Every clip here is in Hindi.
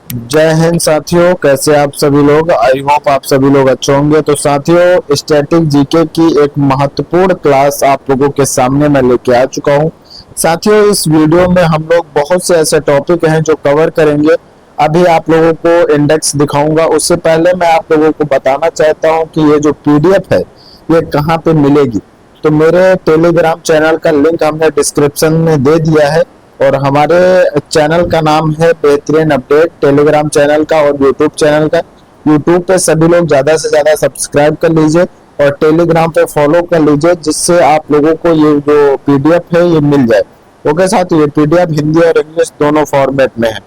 जय हिंद साथियों, कैसे आप सभी लोग। आई होप आप सभी लोग अच्छे होंगे। तो साथियों, स्टैटिक जीके की एक महत्वपूर्ण क्लास आप लोगों के सामने मैं लेके आ चुका हूं। साथियों, इस वीडियो में हम लोग बहुत से ऐसे टॉपिक हैं जो कवर करेंगे। अभी आप लोगों को इंडेक्स दिखाऊंगा, उससे पहले मैं आप लोगों को बताना चाहता हूं कि ये जो पीडीएफ है ये कहाँ पे मिलेगी। तो मेरे टेलीग्राम चैनल का लिंक हमने डिस्क्रिप्शन में दे दिया है, और हमारे चैनल का नाम है बेहतरीन अपडेट, टेलीग्राम चैनल का और यूट्यूब चैनल का। यूट्यूब पे सभी लोग ज़्यादा से ज़्यादा सब्सक्राइब कर लीजिए और टेलीग्राम पे फॉलो कर लीजिए, जिससे आप लोगों को ये जो पीडीएफ है ये मिल जाए। ओके साथ, ये पीडीएफ हिंदी और इंग्लिश दोनों फॉर्मेट में है।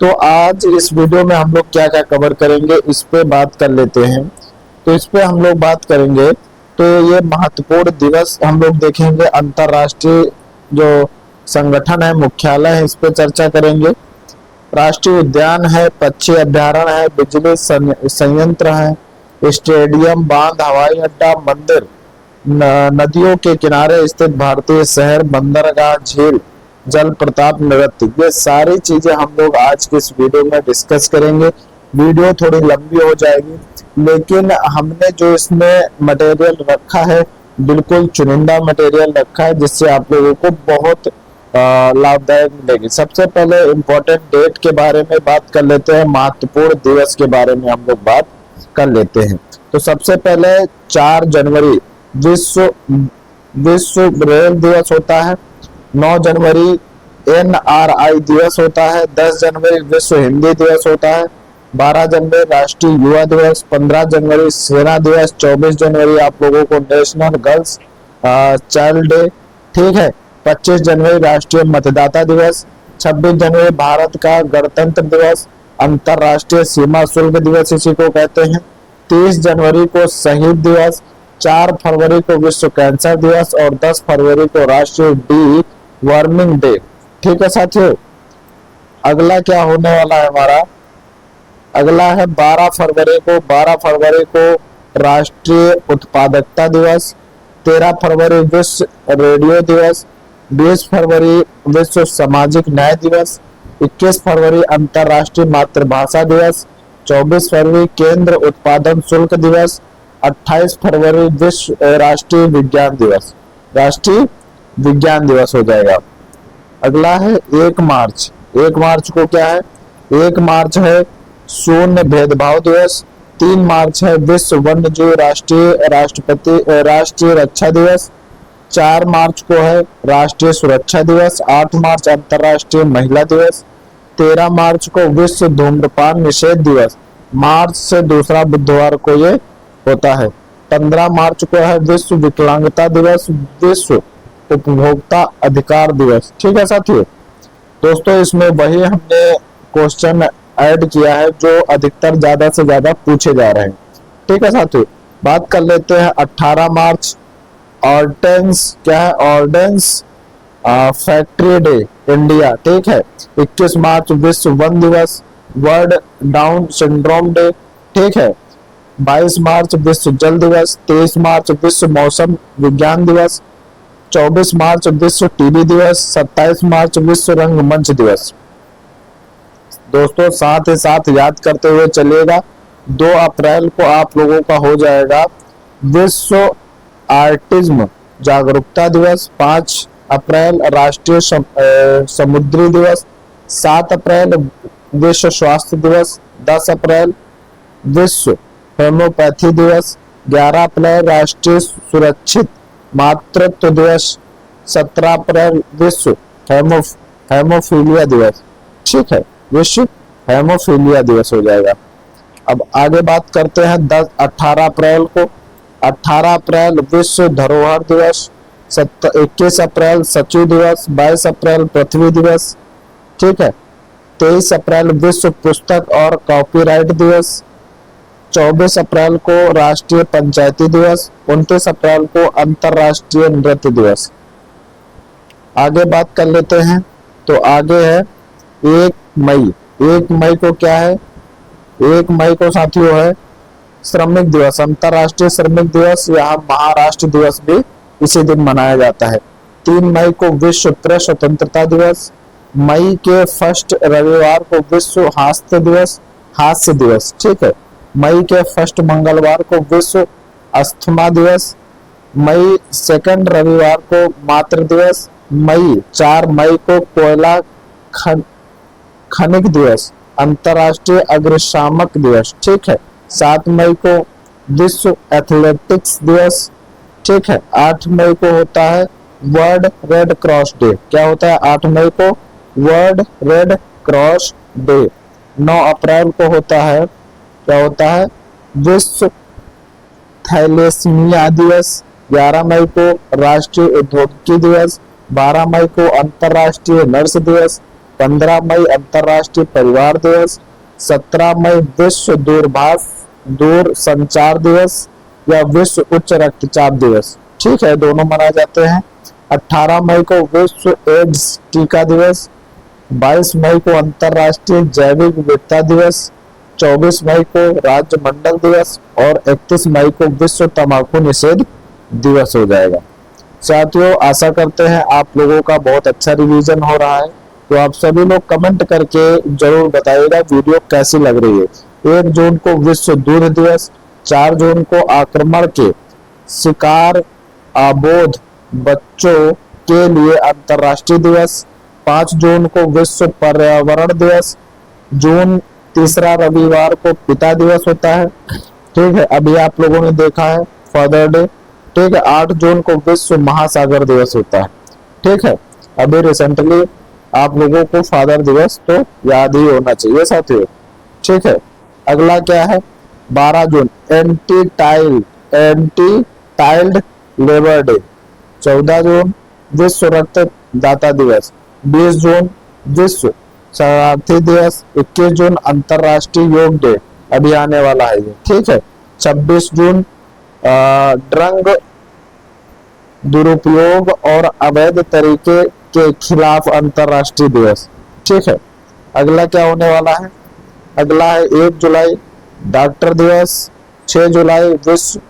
तो आज इस वीडियो में हम लोग क्या क्या कवर करेंगे इस पे बात कर लेते हैं। तो इस पे हम लोग बात करेंगे, तो ये महत्वपूर्ण दिवस हम लोग देखेंगे। अंतरराष्ट्रीय जो संगठन है, मुख्यालय है, इस पे चर्चा करेंगे। राष्ट्रीय उद्यान है, पक्षी अभ्यारण्य है, बिजली संयंत्र है, स्टेडियम, बांध, हवाई अड्डा, मंदिर, नदियों के किनारे स्थित भारतीय शहर, बंदरगाह, झील, जल प्रताप, नृत्य, ये सारी चीजें हम लोग आज के इस वीडियो में डिस्कस करेंगे। वीडियो थोड़ी लंबी हो जाएगी, लेकिन हमने जो इसमें मटेरियल रखा है बिल्कुल चुनिंदा मटेरियल रखा है, जिससे आप लोगों को बहुत लाभदायक मिलेगी। सबसे पहले इम्पोर्टेंट डेट के बारे में बात कर लेते हैं, महत्वपूर्ण दिवस के बारे में हम लोग बात कर लेते हैं। तो सबसे पहले 4 जनवरी विश्व विश्व ब्रेल दिवस होता है। 9 जनवरी एनआरआई दिवस होता है। 10 जनवरी विश्व हिंदी दिवस होता है। 12 जनवरी राष्ट्रीय युवा दिवस। 15 जनवरी सेना दिवस। 24 जनवरी आप लोगों को नेशनल गर्ल्स चाइल्ड डे, ठीक है। 25 जनवरी राष्ट्रीय मतदाता दिवस। 26 जनवरी भारत का गणतंत्र दिवस, अंतरराष्ट्रीय सीमा शुल्क दिवस इसी को कहते हैं। 30 जनवरी को शहीद दिवस। 4 फरवरी को विश्व कैंसर दिवस और 10 फरवरी को राष्ट्रीय डी वर्मिंग डे। ठीक है साथियों, अगला क्या होने वाला है हमारा, अगला है 12 फरवरी को राष्ट्रीय उत्पादकता दिवस। 13 फरवरी विश्व रेडियो दिवस। 20 फरवरी विश्व सामाजिक न्याय दिवस। 21 फरवरी अंतर्राष्ट्रीय मातृभाषा दिवस। 24 फरवरी केंद्र उत्पादन शुल्क दिवस। 28 फरवरी विश्व राष्ट्रीय विज्ञान दिवस, राष्ट्रीय विज्ञान दिवस हो जाएगा। अगला है 1 मार्च। 1 मार्च को क्या है, 1 मार्च है शून्य भेदभाव दिवस। 3 मार्च है विश्व वन्य जीव राष्ट्रीय रक्षा दिवस। 4 मार्च को है राष्ट्रीय सुरक्षा दिवस। 8 मार्च अंतर्राष्ट्रीय महिला दिवस। 13 मार्च को विश्व धूम्रपान निषेध दिवस, मार्च से दूसरा बुधवार को ये होता है। 15 मार्च को है विश्व विकलांगता दिवस, विश्व उपभोक्ता अधिकार दिवस। ठीक है साथियों, दोस्तों इसमें वही हमने क्वेश्चन ऐड किया है जो अधिकतर ज्यादा से ज्यादा पूछे जा रहे हैं। ठीक है साथियों, बात कर लेते हैं 18 मार्च ऑर्डेंस, क्या है ऑर्डेंस फैक्ट्री डे इंडिया, ठीक है। 21 मार्च विश्व वन दिवस, वर्ल्ड डाउन सिंड्रोम डे, ठीक है। 22 मार्च विश्व जल दिवस। 23 मार्च विश्व मौसम विज्ञान दिवस। 24 मार्च विश्व टीबी दिवस। 27 मार्च विश्व रंगमंच दिवस। दोस्तों साथ ही साथ याद करते हुए चलिएगा, 2 अप्रैल को आप लोगों का हो जाएगा विश्व आर्टिज्म जागरूकता दिवस। 5 अप्रैल राष्ट्रीय समुद्री दिवस। 7 अप्रैल विश्व स्वास्थ्य दिवस। 10 अप्रैल विश्व होम्योपैथी दिवस। 11 अप्रैल राष्ट्रीय सुरक्षित मातृत्व दिवस। 17 अप्रैल विश्व हेमोफीलिया दिवस, ठीक है, विश्व हेमोफीलिया दिवस हो जाएगा। अब आगे बात करते हैं 18 अप्रैल को। 18 अप्रैल विश्व धरोहर दिवस। 21 अप्रैल सचिव दिवस। 22 अप्रैल पृथ्वी दिवस, ठीक है। 23 अप्रैल विश्व पुस्तक और कॉपीराइट दिवस। 24 अप्रैल को राष्ट्रीय पंचायती दिवस। 29 अप्रैल को अंतरराष्ट्रीय नृत्य दिवस। आगे बात कर लेते हैं, तो आगे है 1 मई। 1 मई को क्या है, 1 मई को साथियों है श्रमिक दिवस, अंतरराष्ट्रीय श्रमिक दिवस, यहाँ महाराष्ट्र दिवस भी इसी दिन मनाया जाता है। 3 मई को विश्व प्रेस स्वतंत्रता दिवस। मई के फर्स्ट रविवार को विश्व हास्य दिवस, ठीक है। मई के फर्स्ट मंगलवार को विश्व अस्थमा दिवस। मई सेकंड रविवार को मातृ दिवस। 4 मई को कोयला खनिक दिवस, अंतरराष्ट्रीय अग्निशामक दिवस, ठीक है। 7 मई को विश्व एथलेटिक्स दिवस, ठीक है। 8 मई को होता है वर्ल्ड रेड क्रॉस डे। क्या होता है 8 मई को? World red cross day. 9 अप्रैल को होता है, क्या होता है? विश्व थैलेसीमिया दिवस। 11 मई को राष्ट्रीय औद्योगिकी दिवस। 12 मई को अंतरराष्ट्रीय नर्स दिवस। 15 मई अंतरराष्ट्रीय परिवार दिवस। 17 मई विश्व दूर संचार दिवस या विश्व उच्च रक्तचाप दिवस, ठीक है, दोनों मनाए जाते हैं। 18 मई को विश्व एड्स टीका दिवस। 22 मई को अंतरराष्ट्रीय जैविक विविधता दिवस। 24 मई को राज्य मंडल दिवस और 31 मई को विश्व तंबाकू निषेध दिवस हो जाएगा। साथियों, आशा करते हैं आप लोगों का बहुत अच्छा रिवीजन हो रहा है। तो आप सभी लोग कमेंट करके जरूर बताइएगा वीडियो कैसी लग रही है। 1 जून को विश्व दूध दिवस। 4 जून को आक्रमण के शिकार आबोध बच्चों के लिए अंतरराष्ट्रीय दिवस। 5 जून को विश्व पर्यावरण दिवस। जून तीसरा रविवार को पिता दिवस होता है, ठीक है, अभी आप लोगों ने देखा है फादर डे, ठीक है। 8 जून को विश्व महासागर दिवस होता है, ठीक है। अभी रिसेंटली आप लोगों को फादर दिवस तो याद ही होना चाहिए साथियों, ठीक है। अगला क्या है? 12 जून एंटी चाइल्ड लेबर डे। 14 जून विश्व रक्तदाता दिवस। 20 जून विश्व शरणार्थी दिवस। 21 जून अंतरराष्ट्रीय योग डे, अभी आने वाला है ये, ठीक है। 26 जून ड्रग दुरुपयोग और अवैध तरीके के खिलाफ अंतरराष्ट्रीय दिवस, ठीक है। अगला क्या होने वाला है? अगला है 1 जुलाई डॉक्टर दिवस। 6 जुलाई विश्व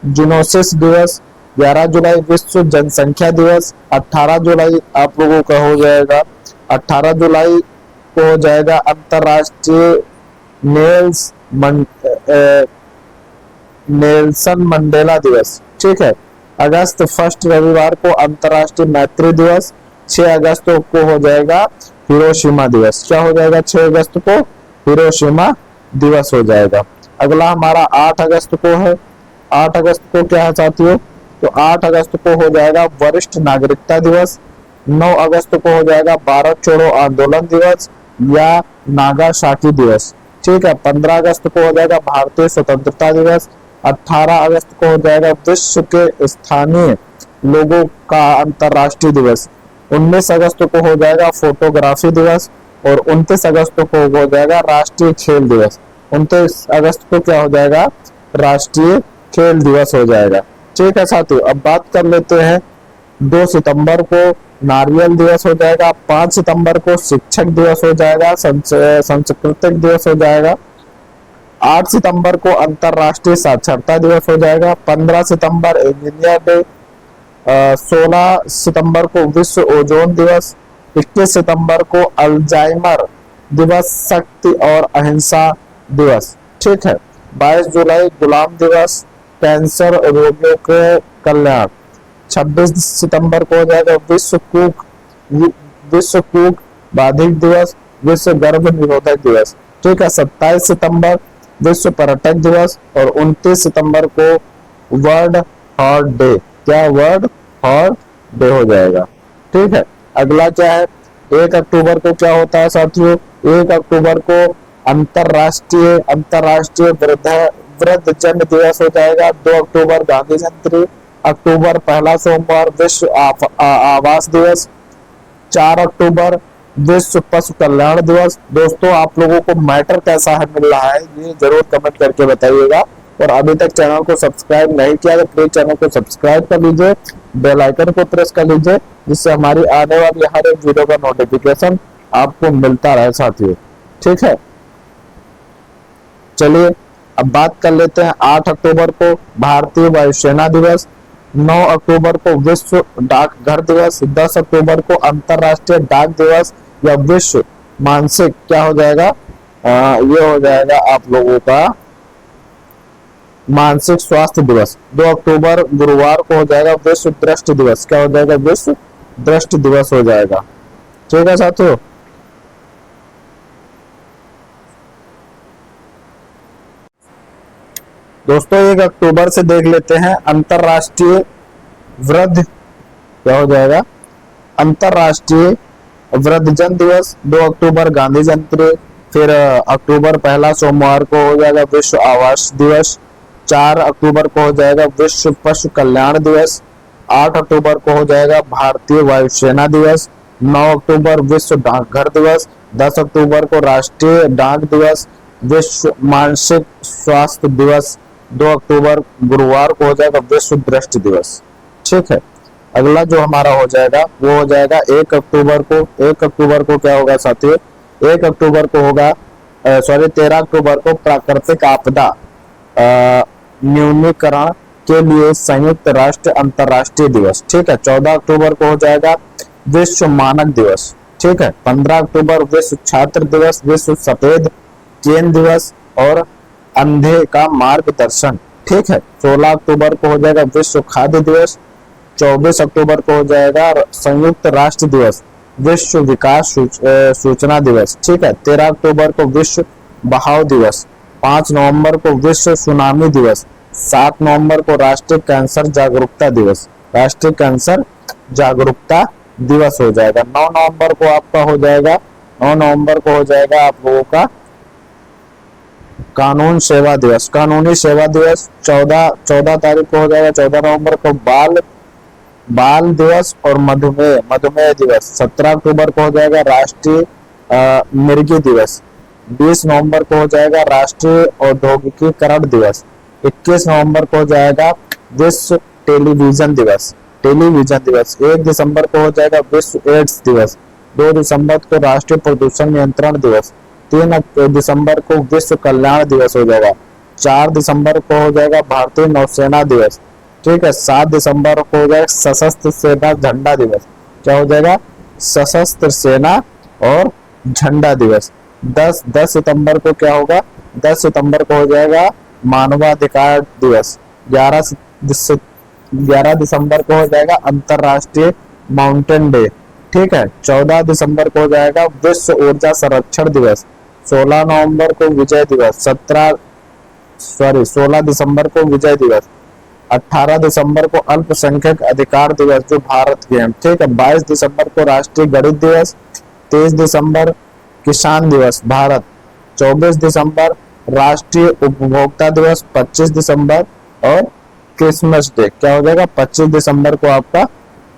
जूनोसिस दिवस। 11 जुलाई विश्व जनसंख्या दिवस। 18 जुलाई आप लोगों का हो जाएगा, 18 जुलाई को हो जाएगा अंतरराष्ट्रीय नेल्सन मंडेला दिवस, ठीक है। अगस्त फर्स्ट रविवार को अंतरराष्ट्रीय मैत्री दिवस। 6 अगस्त को हो जाएगा हिरोशिमा दिवस। क्या हो जाएगा? 6 अगस्त को हिरोशिमा दिवस हो जाएगा। अगला हमारा 8 अगस्त को है। 8 अगस्त को क्या है साथियों? तो 8 अगस्त को हो जाएगा वरिष्ठ नागरिकता दिवस। 9 अगस्त को हो जाएगा भारत छोड़ो आंदोलन दिवस या नागा साकी दिवस, ठीक है। 15 अगस्त को हो जाएगा भारतीय स्वतंत्रता दिवस। 18 अगस्त को हो जाएगा विश्व के स्थानीय लोगों का अंतरराष्ट्रीय दिवस। 19 अगस्त को हो जाएगा फोटोग्राफी दिवस और 29 अगस्त को हो जाएगा राष्ट्रीय खेल दिवस। 29 अगस्त को क्या हो जाएगा? राष्ट्रीय खेल दिवस हो जाएगा, ठीक है साथियों। अब बात कर लेते हैं 2 सितंबर को नारियल दिवस हो जाएगा। 5 सितंबर को शिक्षक दिवस हो जाएगा, सांस्कृतिक दिवस हो जाएगा। 8 सितंबर को अंतरराष्ट्रीय साक्षरता दिवस हो जाएगा। 15 सितंबर इंजीनियर डे। 16 सितंबर को विश्व ओजोन दिवस। 21 सितंबर को अल्जाइमर दिवस, शक्ति और अहिंसा दिवस, ठीक है। 22 जुलाई गुलाम दिवस, कैंसर रोगियों के कल्याण। 26 सितंबर को हो जाएगा विश्व कूक बाधिक दिवस, विश्व गर्भ निरोधक दिवस, ठीक है। 27 सितंबर विश्व पर्यटक दिवस और 29 सितंबर को वर्ल्ड हार्ट डे। क्या? वर्ल्ड हार्ट डे हो जाएगा, ठीक है। अगला क्या है? 1 अक्टूबर को क्या होता है साथियों? 1 अक्टूबर को अंतरराष्ट्रीय वृद्धजन दिवस हो जाएगा। 2 अक्टूबर गांधी जयंती। अक्टूबर पहला सोमवार विश्व आवास दिवस। 4 अक्टूबर विश्व पशु कल्याण दिवस। दोस्तों, आप लोगों को मैटर कैसा है मिल रहा है ये जरूर कमेंट करके बताइएगा। और अभी तक चैनल को सब्सक्राइब नहीं किया तो प्लीज चैनल को सब्सक्राइब कर लीजिए, बेल आइकन को प्रेस कर लीजिए, जिससे हमारी आने वाली हर एक वीडियो का नोटिफिकेशन आपको मिलता रहे साथियों, ठीक है। चलिए अब बात कर लेते हैं 8 अक्टूबर को भारतीय वायुसेना दिवस। 9 अक्टूबर को विश्व डाकघर दिवस, 10 अक्टूबर को अंतरराष्ट्रीय डाक दिवस या विश्व मानसिक क्या हो जाएगा, ये हो जाएगा आप लोगों का मानसिक स्वास्थ्य दिवस। 2 अक्टूबर गुरुवार को हो जाएगा विश्व दृष्टि दिवस, क्या हो जाएगा, विश्व दृष्टि दिवस हो जाएगा। ठीक है साथियों। दोस्तों 1 अक्टूबर से देख लेते हैं अंतरराष्ट्रीय वृद्ध, क्या हो जाएगा, अंतरराष्ट्रीय वृद्धजन दिवस। 2 अक्टूबर गांधी जयंती। फिर अक्टूबर पहला सोमवार को हो जाएगा विश्व आवास दिवस। 4 अक्टूबर को हो जाएगा विश्व पशु कल्याण दिवस। 8 अक्टूबर को हो जाएगा भारतीय वायुसेना दिवस। 9 अक्टूबर विश्व डाकघर दिवस। 10 अक्टूबर को राष्ट्रीय डाक दिवस, विश्व मानसिक स्वास्थ्य दिवस। 2 अक्टूबर गुरुवार को हो जाएगा विश्व दृष्टि दिवस। ठीक है। अगला जो हमारा हो जाएगा वो हो जाएगा 1 अक्टूबर को। 1 अक्टूबर को क्या होगा साथियों, 1 अक्टूबर को होगा 13 अक्टूबर को प्राकृतिक आपदा न्यूनीकरण के लिए संयुक्त राष्ट्र अंतरराष्ट्रीय दिवस। ठीक है। 14 अक्टूबर को हो जाएगा विश्व मानक दिवस। ठीक है। 15 अक्टूबर विश्व छात्र दिवस, विश्व सफेद केन दिवस और अंधे का मार्गदर्शन। ठीक है। 16 अक्टूबर को हो जाएगा विश्व खाद्य दिवस। 24 अक्टूबर को हो जाएगा संयुक्त राष्ट्र दिवस, विश्व विकास सूचना दिवस। ठीक है। 13 अक्टूबर को विश्व बहाव दिवस। 5 नवंबर को विश्व सुनामी दिवस। 7 नवंबर को राष्ट्रीय कैंसर जागरूकता दिवस, राष्ट्रीय कैंसर जागरूकता दिवस हो जाएगा। 9 नवंबर को आपका हो जाएगा, 9 नवंबर को हो जाएगा आप लोगों का कानून सेवा दिवस, कानूनी सेवा दिवस। 14 तारीख को हो जाएगा, 14 नवंबर को बाल दिवस और मधुमेह दिवस। 17 अक्टूबर को हो जाएगा राष्ट्रीय मिर्गी दिवस। 20 नवंबर को हो जाएगा राष्ट्रीय औद्योगिकीकरण दिवस। 21 नवंबर को हो जाएगा विश्व टेलीविजन दिवस, 1 दिसंबर को हो जाएगा विश्व एड्स दिवस। 2 दिसंबर को राष्ट्रीय प्रदूषण नियंत्रण दिवस। 3 दिसंबर को विश्व कल्याण दिवस हो जाएगा। 4 दिसंबर को हो जाएगा भारतीय नौसेना दिवस। ठीक है। 7 दिसंबर को हो जाएगा सशस्त्र सेना झंडा दिवस, क्या हो जाएगा, सशस्त्र सेना और झंडा दिवस। 10 सितंबर को क्या होगा, 10 सितंबर को हो जाएगा मानवाधिकार दिवस। 11 दिसंबर को हो जाएगा अंतरराष्ट्रीय माउंटेन डे। ठीक है। 14 दिसंबर को हो जाएगा विश्व ऊर्जा संरक्षण दिवस। 16 नवंबर को विजय दिवस। 16 दिसंबर को विजय दिवस। 18 दिसंबर को अल्पसंख्यक अधिकार दिवस जो भारत के हैं। ठीक है। 22 दिसंबर को राष्ट्रीय गणित दिवस। 23 दिसंबर किसान दिवस भारत। 24 दिसंबर राष्ट्रीय उपभोक्ता दिवस। 25 दिसंबर और क्रिसमस डे, क्या हो जाएगा, 25 दिसंबर को आपका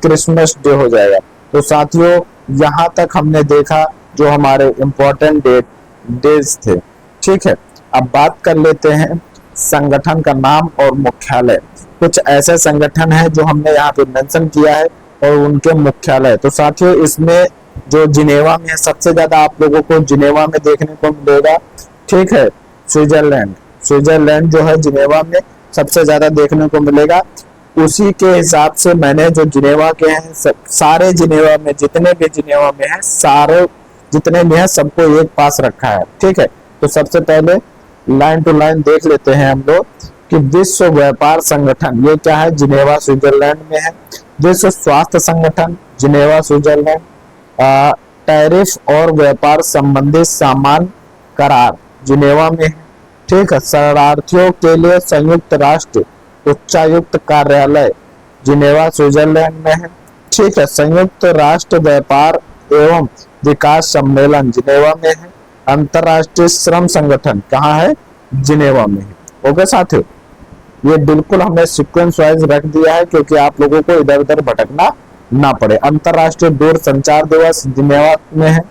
क्रिसमस डे हो जाएगा। तो साथियों यहाँ तक हमने देखा जो हमारे इम्पोर्टेंट डेज थे। ठीक है। अब बात कर लेते हैं संगठन का नाम और मुख्यालय। कुछ ऐसे संगठन हैं जो हमने यहाँ पे मेंशन किया है और उनके मुख्यालय। तो साथियों इसमें जो जिनेवा में है, सबसे ज्यादा आप लोगों को जिनेवा में देखने को मिलेगा। ठीक है। स्विट्जरलैंड जो है जिनेवा में सबसे ज्यादा देखने को मिलेगा। उसी के हिसाब से मैंने जो जिनेवा के हैं सारे जिनेवा में जितने भी जिनेवा में है, सारे जितने भी हैं सबको एक पास रखा है। ठीक है। तो सबसे पहले लाइन टू लाइन देख लेते हैं हम लोग कि विश्व व्यापार संगठन ये क्या है, जिनेवा स्विट्जरलैंड में है। विश्व स्वास्थ्य संगठन जिनेवा स्विट्जरलैंड। टैरिफ और व्यापार संबंधी सामान करार जिनेवा में है। ठीक है। शरणार्थियों के लिए संयुक्त राष्ट्र उच्चायुक्त कार्यालय जिनेवा स्विट्जरलैंड में है। ठीक है। संयुक्त राष्ट्र व्यापार एवं विकास सम्मेलन जिनेवा में है। अंतरराष्ट्रीय श्रम संगठन कहाँ है, जिनेवा में है। ओके साथियों, ये बिल्कुल हमने सीक्वेंस वाइज रख दिया है क्योंकि आप लोगों को इधर उधर भटकना ना पड़े। अंतरराष्ट्रीय दूर संचार दिवस जिनेवा में है।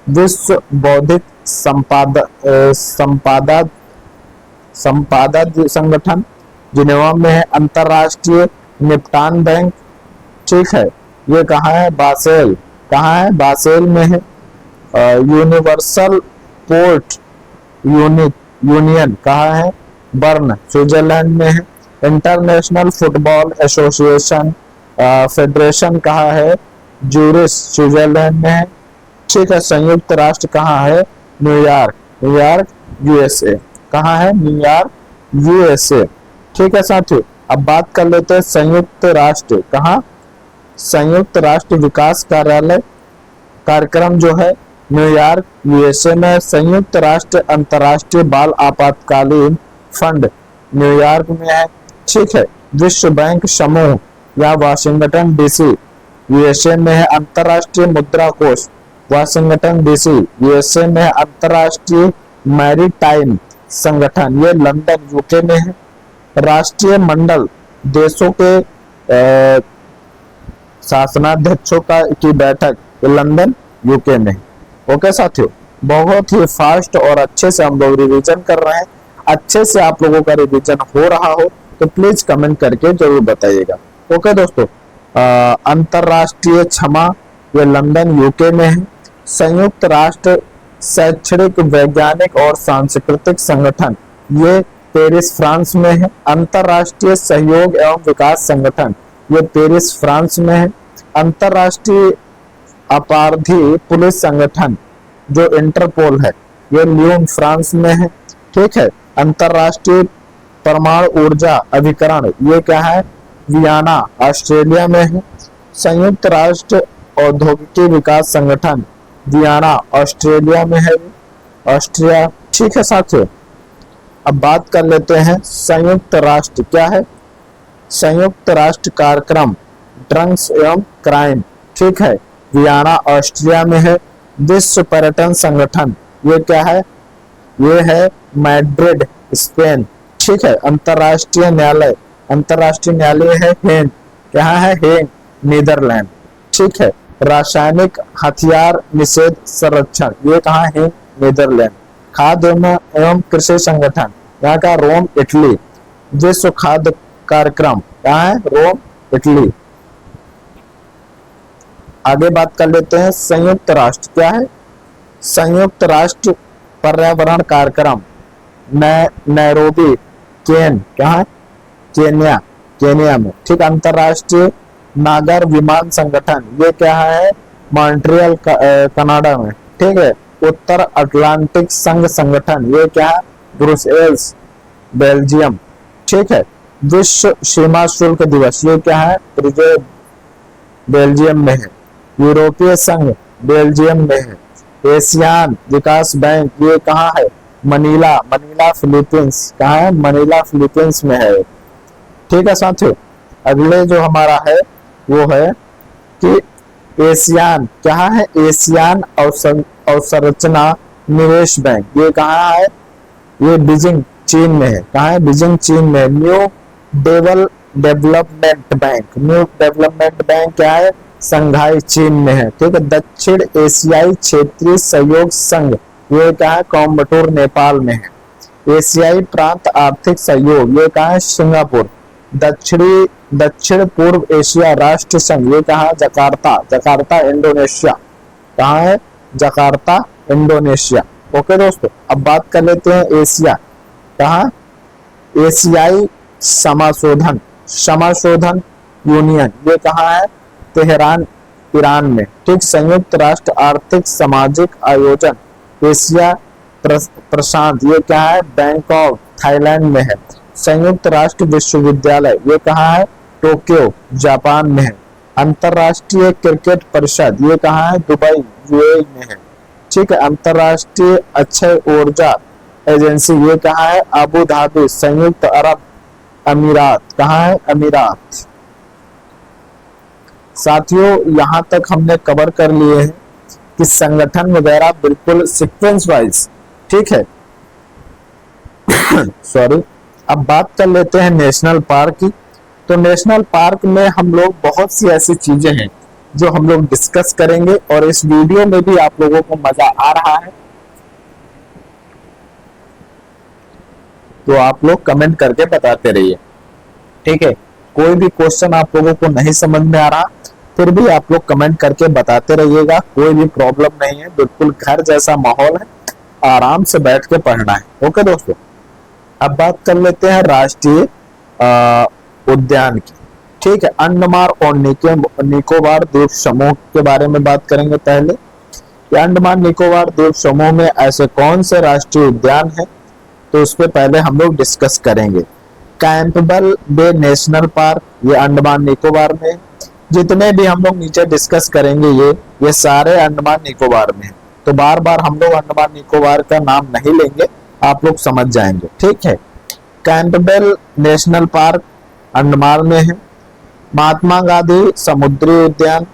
विश्व बौद्धिक संपादा संगठन जिनेवा में है। अंतरराष्ट्रीय निपटान बैंक, ठीक है, ये कहाँ है, बासेल, कहाँ है, बासेल में है। यूनिवर्सल पोर्ट यूनियन कहाँ है, बर्न स्विट्जरलैंड में है। इंटरनेशनल फुटबॉल एसोसिएशन फेडरेशन कहाँ है? ज्यूरिख स्विट्जरलैंड में है। ठीक है। संयुक्त राष्ट्र कहाँ है? New York, New York USA. कहाँ है? New York USA. ठीक है साथियों, अब बात कर लेते हैं संयुक्त राष्ट्र कहाँ? संयुक्त राष्ट्र विकास कार्यालय कार्यक्रम जो है न्यूयॉर्क यूएसए में। संयुक्त राष्ट्र अंतर्राष्ट्रीय बाल आपातकालीन फंड न्यूयॉर्क में है। ठीक है। विश्व बैंक समूह या वाशिंगटन डीसी यूएसए में है। अंतर्राष्ट्रीय मुद्रा कोष वाशिंगटन डीसी यूएसए में है। अंतर्राष्ट्रीय मैरीटाइम संगठन ये लंदन यूके में है। राष्ट्रीय मंडल देशों के शासनाध्यक्षों की बैठक लंदन यूके में। ओके साथियों, बहुत ही फास्ट और अच्छे से हम लोग रिवीजन कर रहे हैं। अच्छे से आप लोगों का रिवीजन हो रहा हो तो प्लीज कमेंट करके जरूर बताइएगा। ओके दोस्तों, अंतरराष्ट्रीय क्षमा ये लंदन यूके में है। संयुक्त राष्ट्र शैक्षणिक वैज्ञानिक और सांस्कृतिक संगठन ये पेरिस फ्रांस में है। अंतरराष्ट्रीय सहयोग एवं विकास संगठन ये पेरिस फ्रांस में है। अंतरराष्ट्रीय अपराधी पुलिस संगठन जो इंटरपोल है ये ल्यून फ्रांस में है। ठीक है। अंतरराष्ट्रीय परमाणु ऊर्जा अभिकरण ये क्या है? वियना ऑस्ट्रेलिया में है। संयुक्त राष्ट्र औद्योगिकी विकास संगठन वियना ऑस्ट्रेलिया में है, ऑस्ट्रिया। ठीक है साथियों, अब बात कर लेते हैं संयुक्त राष्ट्र क्या है? संयुक्त राष्ट्र कार्यक्रम ड्रग्स एवं क्राइम। ठीक है। वियना ऑस्ट्रिया में है। विश्व पर्यटन संगठन ये क्या है? ये है मैड्रिड स्पेन। ठीक है। अंतरराष्ट्रीय न्यायालय है हेग। क्या है? Hague Netherland. ठीक है। रासायनिक हथियार निषेध संरक्षण ये कहाँ है? नीदरलैंड। खाद्य एवं कृषि संगठन यहाँ का रोम इटली। विश्व खाद्य कार्यक्रम कहाँ है? Rome Italy. आगे बात कर लेते हैं संयुक्त राष्ट्र क्या है? संयुक्त राष्ट्र पर्यावरण कार्यक्रम नैरोबी कहाँ? केन्या में। ठीक। अंतरराष्ट्रीय नागर विमान संगठन ये क्या है? मॉन्ट्रियल कनाडा में। ठीक है। उत्तर अटलांटिक संघ संगठन ये क्या है? Brussels Belgium. ठीक है। विश्व सीमा शुल्क दिवस ये क्या है? ब्रुसेल्स बेल्जियम में है। यूरोपीय संघ बेल्जियम में है। एशियान विकास बैंक ये कहाँ है? Manila Philippines. कहाँ है? मनीला फिलीपींस में है। ठीक है साथियों, अगले जो हमारा है वो है कि एशियान क्या है? एशियान अवसंरचना निवेश बैंक ये कहाँ है? ये बीजिंग चीन में है। कहाँ है? बीजिंग चीन में। न्यू डेवलपमेंट बैंक क्या है? संघाई चीन में है। ठीक है। दक्षिण एशियाई क्षेत्रीय सहयोग संघ ये क्या है? कोयम्बटूर नेपाल में है। एशियाई प्रांत आर्थिक सहयोग ये कहाँ है? सिंगापुर। दक्षिण पूर्व एशिया राष्ट्र संघ ये कहाँ? Jakarta Indonesia. कहाँ है? Jakarta Indonesia. ओके दोस्तों, अब बात कर लेते हैं एशिया कहाँ? एशियाई समाशोधन यूनियन ये कहाँ है? तेहरान ईरान में। ठीक। संयुक्त राष्ट्र आर्थिक सामाजिक आयोजन एशिया प्रशांत ये क्या है? बैंकॉक थाईलैंड में है। संयुक्त राष्ट्र विश्वविद्यालय ये कहाँ है? टोक्यो जापान में है। अंतरराष्ट्रीय क्रिकेट परिषद ये कहाँ है? दुबई यूएई में है। ठीक है। अंतरराष्ट्रीय अक्षय ऊर्जा एजेंसी ये कहाँ है? अबू धाबी संयुक्त अरब अमीरात। कहाँ है? अमीरात। साथियों, यहाँ तक हमने कवर कर लिए हैं कि संगठन वगैरह बिल्कुल सीक्वेंस वाइज। ठीक है। सॉरी। अब बात कर लेते हैं नेशनल पार्क की। तो नेशनल पार्क में हम लोग बहुत सी ऐसी चीजें हैं जो हम लोग डिस्कस करेंगे और इस वीडियो में भी आप लोगों को मजा आ रहा है तो आप लोग कमेंट करके बताते रहिए। ठीक है। कोई भी क्वेश्चन आप लोगों को नहीं समझ में आ रहा फिर भी आप लोग कमेंट करके बताते रहिएगा। कोई भी प्रॉब्लम नहीं है, बिल्कुल घर जैसा माहौल है, आराम से बैठ के पढ़ना है। ओके दोस्तों, अब बात कर लेते हैं राष्ट्रीय उद्यान की। ठीक है, अंडमान और निकोबार द्वीप समूह के बारे में बात करेंगे पहले। अंडमान निकोबार द्वीप समूह में ऐसे कौन से राष्ट्रीय उद्यान हैं, तो उस पर पहले हम लोग डिस्कस करेंगे। कैंपबेल बे नेशनल पार्क, ये अंडमान निकोबार में। जितने भी हम लोग नीचे डिस्कस करेंगे ये सारे अंडमान निकोबार में। तो बार बार हम लोग अंडमान निकोबार का नाम नहीं लेंगे, आप लोग समझ जाएंगे। ठीक है, कैंपबेल नेशनल पार्क अंडमान में है। महात्मा गांधी समुद्री उद्यान,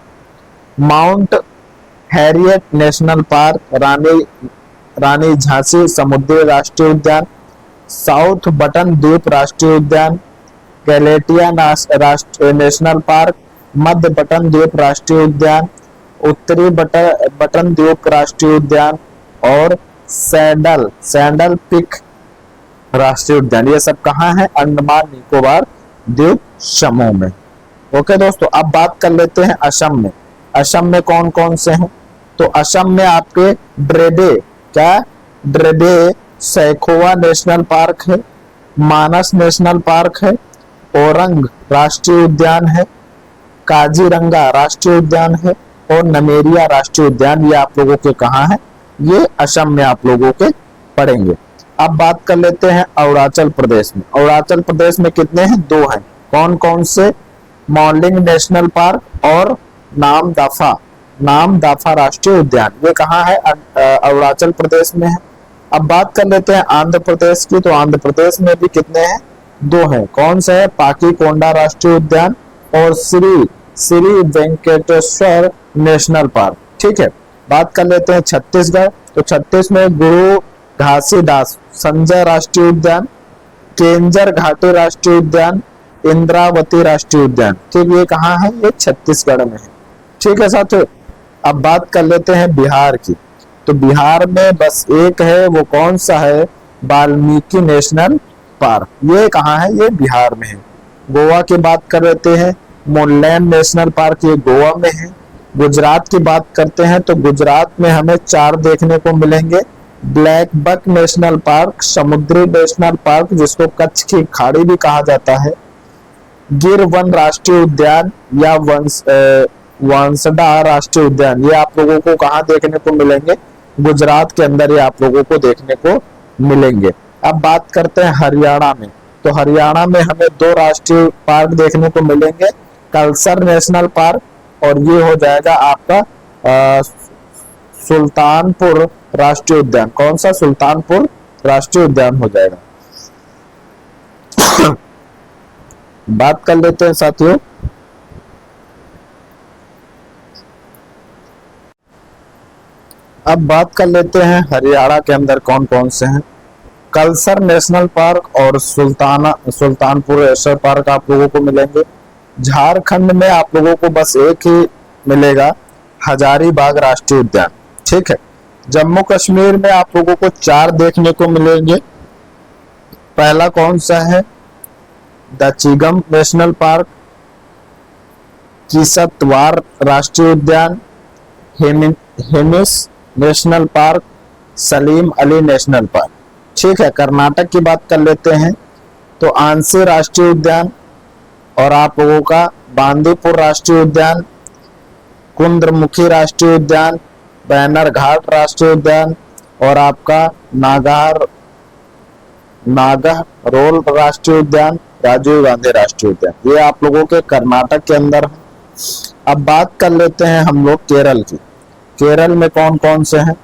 माउंट हैरियट नेशनल पार्क, रानी झांसी समुद्री राष्ट्रीय उद्यान, साउथ बटन द्वीप राष्ट्रीय उद्यान, गैलेटिया नेशनल पार्क, मध्य बटन द्वीप राष्ट्रीय उद्यान, उत्तरी बटन द्वीप राष्ट्रीय उद्यान और सैंडल पिक राष्ट्रीय उद्यान। ये सब कहाँ है? अंडमान निकोबार द्वीप समूह में। ओके दोस्तों, अब बात कर लेते हैं असम में। असम में कौन कौन से हैं? तो असम में आपके ड्रेबे सैखोवा नेशनल पार्क है, मानस नेशनल पार्क है, ओरंग राष्ट्रीय उद्यान है, काजीरंगा राष्ट्रीय उद्यान है और नमेरिया राष्ट्रीय उद्यान। ये आप लोगों के कहाँ है? ये असम में आप लोगों के पढ़ेंगे। अब बात कर लेते हैं अरुणाचल प्रदेश में। अरुणाचल प्रदेश में कितने हैं? 2 हैं। कौन कौन से? मॉलिंग नेशनल पार्क और नामदफा राष्ट्रीय उद्यान। ये कहाँ है? अरुणाचल प्रदेश में है। अब बात कर लेते हैं आंध्र प्रदेश की। तो आंध्र प्रदेश में भी कितने हैं? 2 हैं। कौन से है? पाकीकोंडा राष्ट्रीय उद्यान और श्री वेंकटेश्वर नेशनल पार्क। ठीक है, बात कर लेते हैं छत्तीसगढ़। तो छत्तीस में गुरु घासीदास संजय राष्ट्रीय उद्यान, केंजर घाटी राष्ट्रीय उद्यान, इंद्रावती राष्ट्रीय उद्यान। ठीक, ये कहाँ है? ये छत्तीसगढ़ में है। ठीक है साथियों, अब बात कर लेते हैं बिहार की। तो बिहार में बस एक है, वो कौन सा है? Valmiki national park. ये कहाँ है? ये बिहार में है। गोवा की बात कर लेते हैं, मोनलैंड नेशनल पार्क, ये गोवा में है। गुजरात की बात करते हैं तो गुजरात में हमें 4 देखने को मिलेंगे। ब्लैक बक नेशनल पार्क, समुद्री नेशनल पार्क जिसको कच्छ की खाड़ी भी कहा जाता है, गिर वन राष्ट्रीय उद्यान या वंसडा राष्ट्रीय उद्यान। ये आप लोगों को कहाँ देखने को मिलेंगे? गुजरात के अंदर ये आप लोगों को देखने को मिलेंगे। अब बात करते हैं हरियाणा में। तो हरियाणा में हमें 2 राष्ट्रीय पार्क देखने को मिलेंगे, कलसर नेशनल पार्क और ये हो जाएगा आपका सुल्तानपुर राष्ट्रीय उद्यान। कौन सा? सुल्तानपुर राष्ट्रीय उद्यान हो जाएगा। बात कर लेते हैं साथियों अब बात कर लेते हैं हरियाणा के अंदर कौन कौन से हैं। कलसर नेशनल पार्क और सुल्तानपुर नेशनल पार्क आप लोगों को मिलेंगे। झारखंड में आप लोगों को बस एक ही मिलेगा, हजारीबाग राष्ट्रीय उद्यान। ठीक है, जम्मू कश्मीर में आप लोगों को 4 देखने को मिलेंगे। पहला कौन सा है? दचिगम नेशनल पार्क, किसतवाड़ राष्ट्रीय उद्यान, Hemis national park, Salim Ali national park. ठीक है, कर्नाटक की बात कर लेते हैं तो आंसी राष्ट्रीय उद्यान और आप लोगों का बांदीपुर राष्ट्रीय उद्यान, कुंद्रमुखी राष्ट्रीय उद्यान, बैनर घाट राष्ट्रीय उद्यान और आपका नागरहोल राष्ट्रीय उद्यान, राजीव गांधी राष्ट्रीय उद्यान। ये आप लोगों के कर्नाटक के अंदर है। अब बात कर लेते हैं हम लोग केरल की। केरल में कौन कौन से हैं?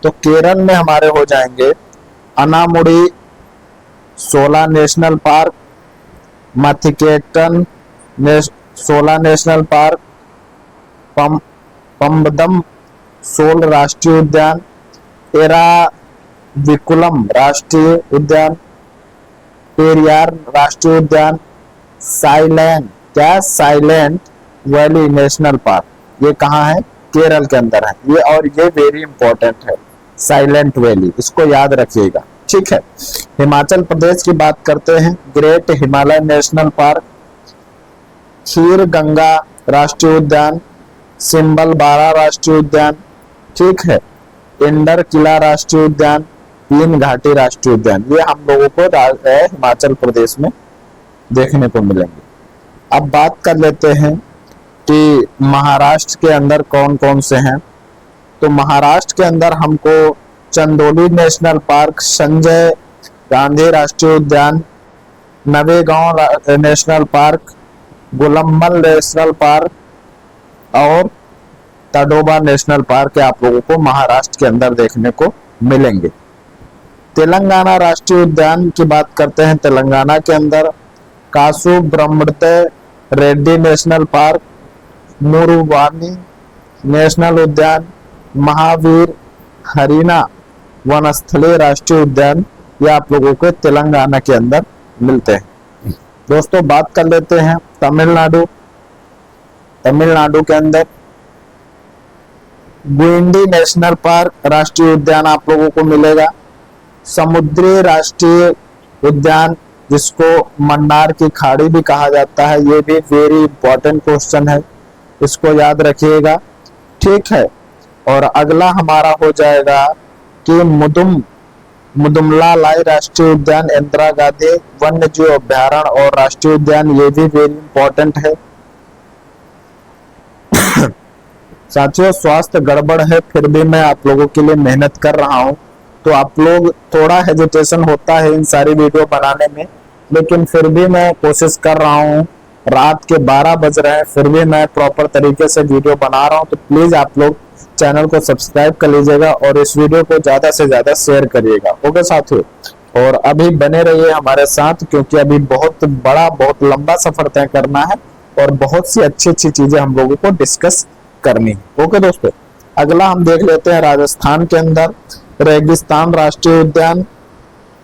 तो केरल में हमारे हो जाएंगे Anamudi 16 national park, मथिकेटन 16 national park, पम्बदम 16 राष्ट्रीय उद्यान, एराविकुलम राष्ट्रीय उद्यान, पेरियार राष्ट्रीय उद्यान, साइलेंट वैली नेशनल पार्क। ये कहाँ है? केरल के अंदर है ये, और ये वेरी इंपॉर्टेंट है, साइलेंट वैली, इसको याद रखिएगा। ठीक है, हिमाचल प्रदेश की बात करते हैं। ग्रेट हिमालय नेशनल पार्क, खीर गंगा राष्ट्रीय उद्यान, सिंबल बारा राष्ट्रीय उद्यान। ठीक है, इंडर किला राष्ट्रीय उद्यान, तीन घाटी राष्ट्रीय उद्यान। ये हम लोगों को हिमाचल प्रदेश में देखने को मिलेंगे। अब बात कर लेते हैं कि महाराष्ट्र के अंदर कौन कौन से हैं। तो महाराष्ट्र के अंदर हमको चंदोली नेशनल पार्क, संजय गांधी राष्ट्रीय उद्यान, Navegaon national park, Gulmarg national park और तडोबा नेशनल पार्क आप लोगों को महाराष्ट्र के अंदर देखने को मिलेंगे। तेलंगाना राष्ट्रीय उद्यान की बात करते हैं। तेलंगाना के अंदर Kasu Brahmadatta Reddy national park, Muruvani national उद्यान, महावीर हरीना वनस्थली राष्ट्रीय उद्यान, ये आप लोगों को तेलंगाना के अंदर मिलते हैं। दोस्तों बात कर लेते हैं तमिलनाडु। तमिलनाडु के अंदर गुइंडी नेशनल पार्क राष्ट्रीय उद्यान आप लोगों को मिलेगा। समुद्री राष्ट्रीय उद्यान, जिसको मन्नार की खाड़ी भी कहा जाता है, ये भी वेरी इंपॉर्टेंट क्वेश्चन है, इसको याद रखिएगा। ठीक है, और अगला हमारा हो जाएगा कि मुदुमलाई राष्ट्रीय उद्यान, इंदिरा गांधी वन्य जीव अभ्यारण्य और राष्ट्रीय उद्यान, ये भी वेरी इंपॉर्टेंट है। साथियों स्वास्थ्य गड़बड़ है, फिर भी मैं आप लोगों के लिए मेहनत कर रहा हूं, तो आप लोग थोड़ा हेजिटेशन होता है इन सारी वीडियो बनाने में, लेकिन फिर भी मैं कोशिश कर रहा हूं। रात के 12 बज रहे हैं, फिर भी मैं प्रॉपर तरीके से वीडियो बना रहा हूं, तो प्लीज आप लोग चैनल को सब्सक्राइब कर लीजिएगा और इस वीडियो को ज्यादा से ज्यादा शेयर करिएगा। ओके साथियों, और अभी बने रहिए हमारे साथ, क्योंकि अभी बहुत बड़ा, बहुत लंबा सफर तय करना है और बहुत सी अच्छी अच्छी चीजें हम लोगों को डिस्कस करनी है। ओके दोस्तों, अगला हम देख लेते हैं राजस्थान के अंदर रेगिस्तान राष्ट्रीय उद्यान,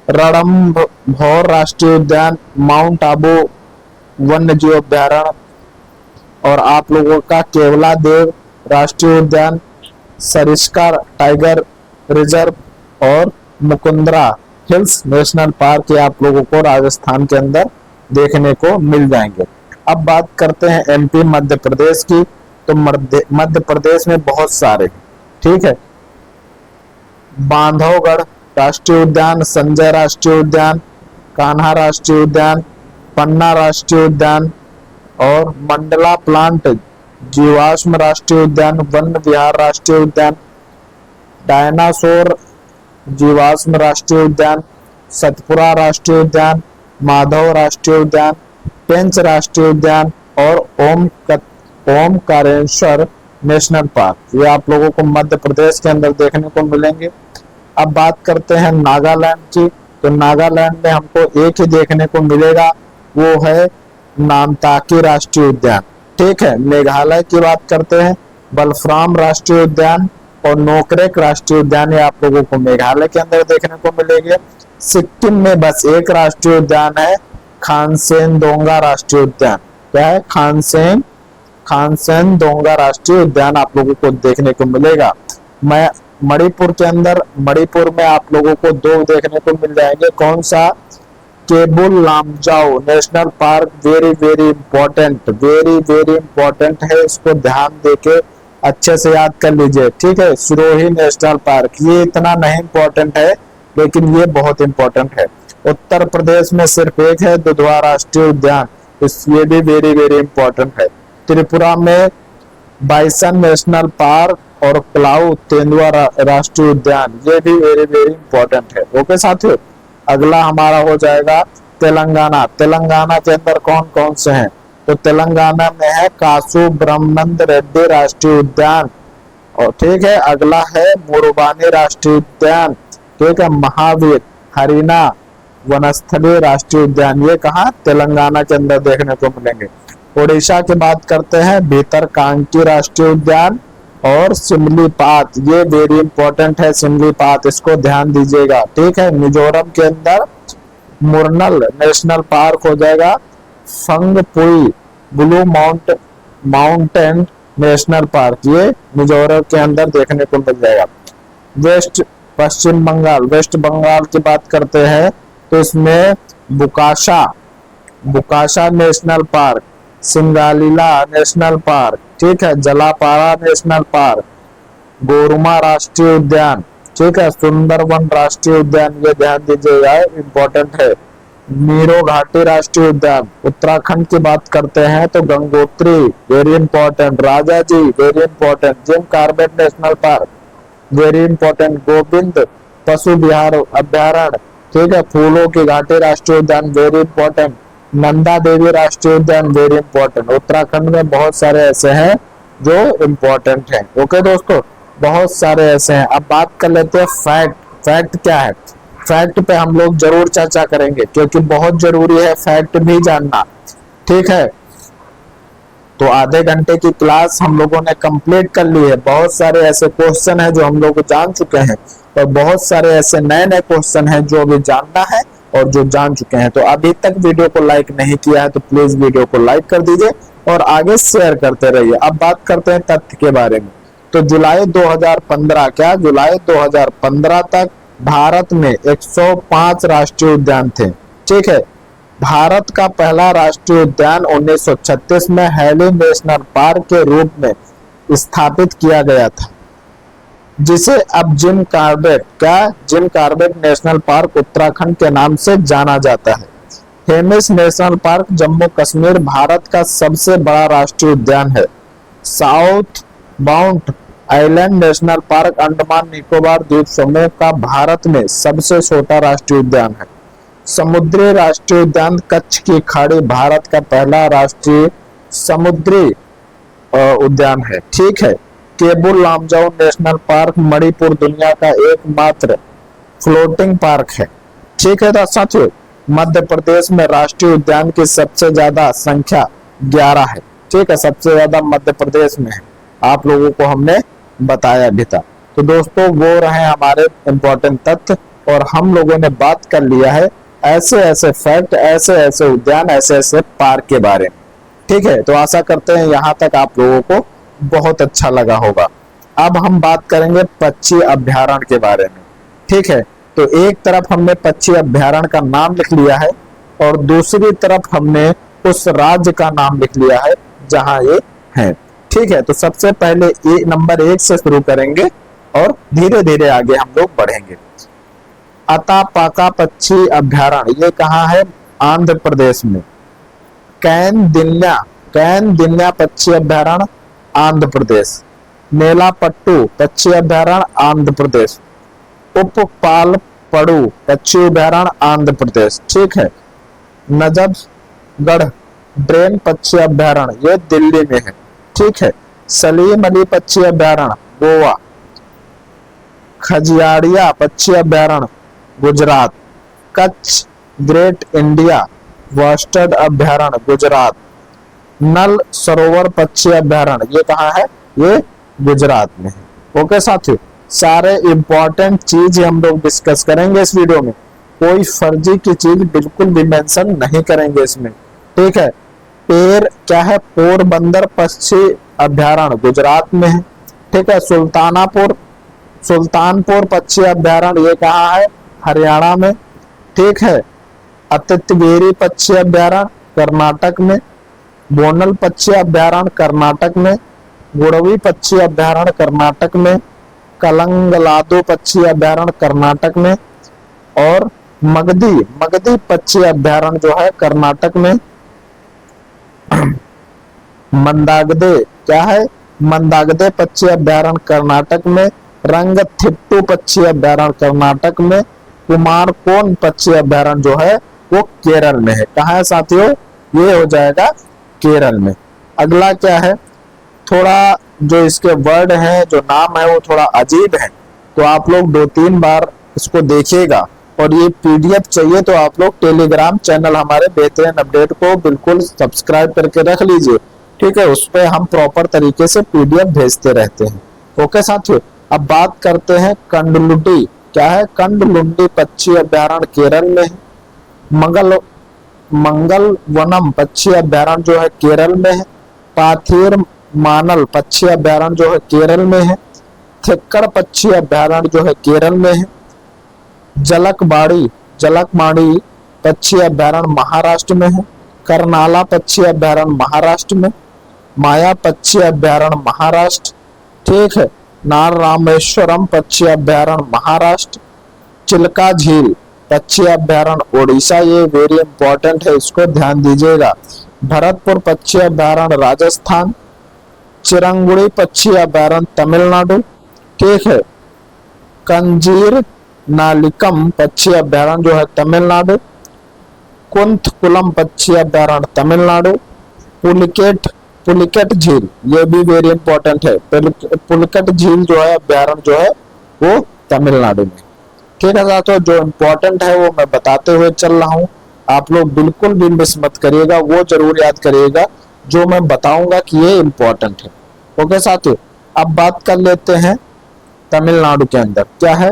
रणथंभौर राष्ट्रीय उद्यान, माउंट आबू वन्य जीव अभ्यारण्य और आप लोगों का केवलादेव राष्ट्रीय उद्यान, सरिस्का टाइगर रिजर्व और मुकुंदरा हिल्स नेशनल पार्क, ये आप लोगों को राजस्थान के अंदर देखने को मिल जाएंगे। अब बात करते हैं एमपी मध्य प्रदेश की। तो मध्य प्रदेश में बहुत सारे, ठीक है, बांधवगढ़ राष्ट्रीय उद्यान, संजय राष्ट्रीय उद्यान, कान्हा राष्ट्रीय उद्यान, पन्ना राष्ट्रीय उद्यान और मंडला प्लांट जीवाश्म राष्ट्रीय उद्यान, वन विहार राष्ट्रीय उद्यान, डायनासोर जीवाश्म राष्ट्रीय उद्यान, सतपुरा राष्ट्रीय उद्यान, माधव राष्ट्रीय उद्यान, पेंच राष्ट्रीय उद्यान और ओमकारेश्वर नेशनल पार्क, ये आप लोगों को मध्य प्रदेश के अंदर देखने को मिलेंगे। अब बात करते हैं नागालैंड की। तो नागालैंड में हमको एक ही देखने को मिलेगा, वो है नामताकी राष्ट्रीय उद्यान। ठीक है, मेघालय की बात करते हैं, बलफराम राष्ट्रीय उद्यान और नोकरेक राष्ट्रीय उद्यान, ये आप लोगों को मेघालय के अंदर देखने को मिलेंगे। सिक्किम में बस एक राष्ट्रीय उद्यान है, खानसेन-दोंगा राष्ट्रीय उद्यान। क्या है? खानसेन-दोंगा राष्ट्रीय उद्यान आप लोगों को देखने को मिलेगा। मैं मणिपुर के अंदर, मणिपुर में आप लोगों को दो देखने को मिल जाएंगे। कौन सा? Keibul Lamjao national park, very very important, very very important है, इसको ध्यान देके अच्छे से याद कर लीजिए। ठीक है, सिरोही नेशनल पार्क, ये इतना नहीं इंपॉर्टेंट है लेकिन ये बहुत इंपॉर्टेंट है। उत्तर प्रदेश में सिर्फ एक है, दुधवा राष्ट्रीय उद्यान, ये भी वेरी वेरी इंपॉर्टेंट है। त्रिपुरा में बाइसन नेशनल पार्क और प्लाऊ तेंदुआ राष्ट्रीय उद्यान, ये भी वेरी वेरी इंपॉर्टेंट है। ओके साथियों, अगला हमारा हो जाएगा तेलंगाना। तेलंगाना के अंदर कौन कौन से हैं? तो तेलंगाना में है कासु ब्रह्मानंद रेड्डी राष्ट्रीय उद्यान, और ठीक है, अगला है मुरुबानी राष्ट्रीय उद्यान, ठीक है, महावीर हरीना वनस्थली राष्ट्रीय उद्यान, ये कहाँ? तेलंगाना के अंदर देखने को मिलेंगे। उड़ीसा की बात करते हैं, भीतरकांकी राष्ट्रीय उद्यान और सिमलीपात, ये वेरी इंपॉर्टेंट है, सिमलीपात, इसको ध्यान दीजिएगा। ठीक है, मिजोरम के अंदर मुरनल नेशनल पार्क हो जाएगा, फंगपुई ब्लू माउंटेन नेशनल पार्क, ये मिजोरम के अंदर देखने को मिल जाएगा। पश्चिम बंगाल, वेस्ट बंगाल की बात करते हैं तो इसमें Buxa national park, Singalila national park, ठीक है, जलापारा नेशनल पार्क, गोरुमा राष्ट्रीय उद्यान, ठीक है, सुंदरवन राष्ट्रीय उद्यान, ये ध्यान दीजिएगा, इंपॉर्टेंट है। मीरो घाटी राष्ट्रीय उद्यान। उत्तराखंड की बात करते हैं तो Gangotri very important, Raja ji very important, Jim Corbett national park very important, Govind पशु विहार अभ्यारण्य, ठीक है, फूलों की घाटी राष्ट्रीय उद्यान वेरी इंपॉर्टेंट, नंदा देवी राष्ट्रीय उद्यान वेरी इंपॉर्टेंट। उत्तराखंड में बहुत सारे ऐसे हैं जो इंपॉर्टेंट हैं। ओके दोस्तों, बहुत सारे ऐसे हैं। अब बात कर लेते हैं फैक्ट। फैक्ट क्या है? फैक्ट पे हम लोग जरूर चर्चा करेंगे क्योंकि बहुत जरूरी है फैक्ट भी जानना, ठीक है। तो आधे घंटे की क्लास हम लोगों ने कंप्लीट कर ली है। बहुत सारे ऐसे क्वेश्चन हैं जो हम लोग जान चुके हैं और बहुत सारे ऐसे नए नए क्वेश्चन हैं जो अभी जानना है और जो जान चुके हैं। तो अभी तक वीडियो को लाइक नहीं किया है तो प्लीज वीडियो को लाइक कर दीजिए और आगे शेयर करते रहिए। अब बात करते हैं तथ्य के बारे में। तो जुलाई 2015 क्या जुलाई 2015 तक भारत में 105 राष्ट्रीय उद्यान थे, ठीक है। भारत का पहला राष्ट्रीय उद्यान 1936 में हैली नेशनल पार्क के रूप में स्थापित किया गया था, जिसे अब gym Corbett national park Uttarakhand के नाम से जाना जाता है। हेमिस नेशनल पार्क जम्मू कश्मीर भारत का सबसे बड़ा राष्ट्रीय उद्यान है। South bound island national park Andaman Nicobar द्वीप समूह का भारत में सबसे छोटा राष्ट्रीय उद्यान है। समुद्री राष्ट्रीय उद्यान कच्छ की खाड़ी भारत का पहला राष्ट्रीय समुद्री उद्यान है, ठीक है। केबुल लामजाओ नेशनल पार्क मणिपुर दुनिया का एकमात्र फ्लोटिंग पार्क है, ठीक है। तो साथियों, मध्य प्रदेश में राष्ट्रीय उद्यान की सबसे ज्यादा संख्या 11 है, ठीक है। सबसे ज्यादा मध्य प्रदेश में है, आप लोगों को हमने बताया भी था। तो दोस्तों, वो रहे हमारे इंपॉर्टेंट तथ्य और हम लोगों ने बात कर लिया है ऐसे ऐसे फैक्ट, ऐसे ऐसे उद्यान, ऐसे ऐसे पार्क के बारे में, ठीक है। तो आशा करते हैं यहाँ तक आप लोगों को बहुत अच्छा लगा होगा। अब हम बात करेंगे पक्षी अभ्यारण्य के बारे में, ठीक है। तो एक तरफ हमने पक्षी अभ्यारण्य का नाम लिख लिया है और दूसरी तरफ हमने उस राज्य का नाम लिख लिया है जहां ये है, ठीक है। तो सबसे पहले नंबर 1 से शुरू करेंगे और धीरे धीरे आगे हम लोग बढ़ेंगे। अतापाका पक्षी अभ्यारण्य, ये कहाँ है? आंध्र प्रदेश में। कैन दिन्या पक्षी अभ्यारण्य आंध्र प्रदेश। नेलापट्टू पक्षी अभ्यारण्य आंध्र प्रदेश। उपपालपड़ू पक्षी अभ्यारण्य आंध्र प्रदेश, ठीक है। नजफगढ़ ड्रेन पक्षी अभ्यारण्य ये दिल्ली में है, ठीक है। सलीम अली पक्षी अभ्यारण्य गोवा। खजियाड़िया पक्षी अभ्यारण्य Gujarat. Kutch great India bastard अभ्यारण्य गुजरात। नल सरोवर पक्षी अभ्यारण्य ये कहाँ है? ये गुजरात में है। ओके साथियों, सारे इंपॉर्टेंट चीज हम लोग डिस्कस करेंगे इस वीडियो में। कोई फर्जी की चीज बिल्कुल भी मेंशन नहीं करेंगे इसमें, ठीक है। पेर क्या है? पोरबंदर पक्षी अभ्यारण्य गुजरात में है, ठीक है। सुल्तानपुर पक्षी अभ्यारण्य ये कहाँ है? हरियाणा में, ठीक है। अतितवेरी पक्षी अभ्यारण्य कर्नाटक में। बोनल पक्षी अभ्यारण्य कर्नाटक में। गुड़वी पक्षी अभ्यारण्य कर्नाटक में। कलंगलादो पक्षी अभ्यारण्य कर्नाटक में और मगधी पक्षी अभ्यारण्य जो है कर्नाटक में। मंदागदे क्या है? मंदागदे पक्षी अभ्यारण्य कर्नाटक में। रंगथिट्टू पक्षी अभ्यारण्य कर्नाटक में। कुमारकोन पक्षी अभ्यारण्य जो है वो केरल में है। कहाँ है साथियों? ये हो जाएगा केरल में। अगला क्या है? थोड़ा जो इसके वर्ड है, जो नाम है वो थोड़ा अजीब है, तो आप लोग 2-3 बार इसको देखिएगा। और ये पीडीएफ चाहिए तो आप लोग टेलीग्राम चैनल हमारे बेहतरीन अपडेट को बिल्कुल सब्सक्राइब करके रख लीजिए, ठीक है। उस पर हम प्रॉपर तरीके से पीडीएफ भेजते रहते हैं। ओके साथियों, अब बात करते हैं कंडलुडी। क्या है? कंडलुंडी पक्षी अभ्यारण्य केरल में है। मंगल वनम पक्षी अभ्यारण्य जो है केरल में है। पाथीर मानल पक्षी अभ्यारण्य जो है केरल में है। थिक्कड़ पक्षी अभ्यारण्य जो है केरल में है। जलकमाड़ी पक्षी अभ्यारण्य महाराष्ट्र में है। करनाला पक्षी अभ्यारण्य महाराष्ट्र में। माया पक्षी अभ्यारण्य महाराष्ट्र, ठीक है। नार रामेश्वरम पक्षी अभ्यारण्य महाराष्ट्र। चिल्का झील पक्षी अभयारण्य ओडिशा, ये वेरी इंपॉर्टेंट है, इसको ध्यान दीजिएगा। भरतपुर पक्षी अभयारण्य राजस्थान, चिरंगुड़ी पक्षी अभयारण्य तमिलनाडु, ठीक है। कंजीर नालिकम पक्षी अभयारण्य जो है तमिलनाडु, कुंथकुलम पक्षी अभयारण्य तमिलनाडु, पुलिकेट पुलिकेट झील, ये भी वेरी इंपॉर्टेंट है, पुलिकेट झील जो है अभयारण्य जो है वो तमिलनाडु में, ठीक है साथियों। जो इम्पोर्टेंट है वो मैं बताते हुए चल रहा हूँ, आप लोग बिल्कुल भी मिस मत करिएगा, वो जरूर याद करिएगा जो मैं बताऊंगा कि ये इम्पोर्टेंट है। ओके साथियों, अब बात कर लेते हैं तमिलनाडु के अंदर क्या है।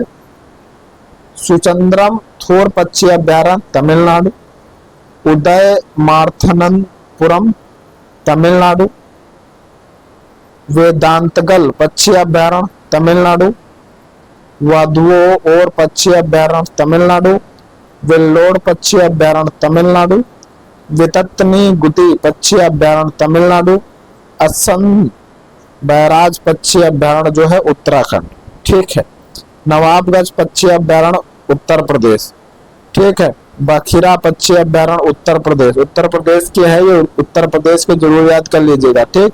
सुचंद्रम थोर पक्षी अभयारण्य तमिलनाडु, उदय मार्थनपुरम तमिलनाडु, वेदांतगल पक्षी अभयारण्य तमिलनाडु, वाधुओ और पक्षी अभयारण्य तमिलनाडु, वेल्लोर पक्षी अभयारण्य तमिलनाडु, वितत्नी गुटी पक्षी अभयारण्य तमिलनाडु, असम बैराज पक्षी अभयारण्य जो है उत्तराखंड, ठीक है। नवाबगंज पक्षी अभयारण्य उत्तर प्रदेश, ठीक है। बखिरा पक्षी अभयारण्य उत्तर प्रदेश, उत्तर प्रदेश की है ये, उत्तर प्रदेश के जरूर याद कर लीजिएगा, ठीक।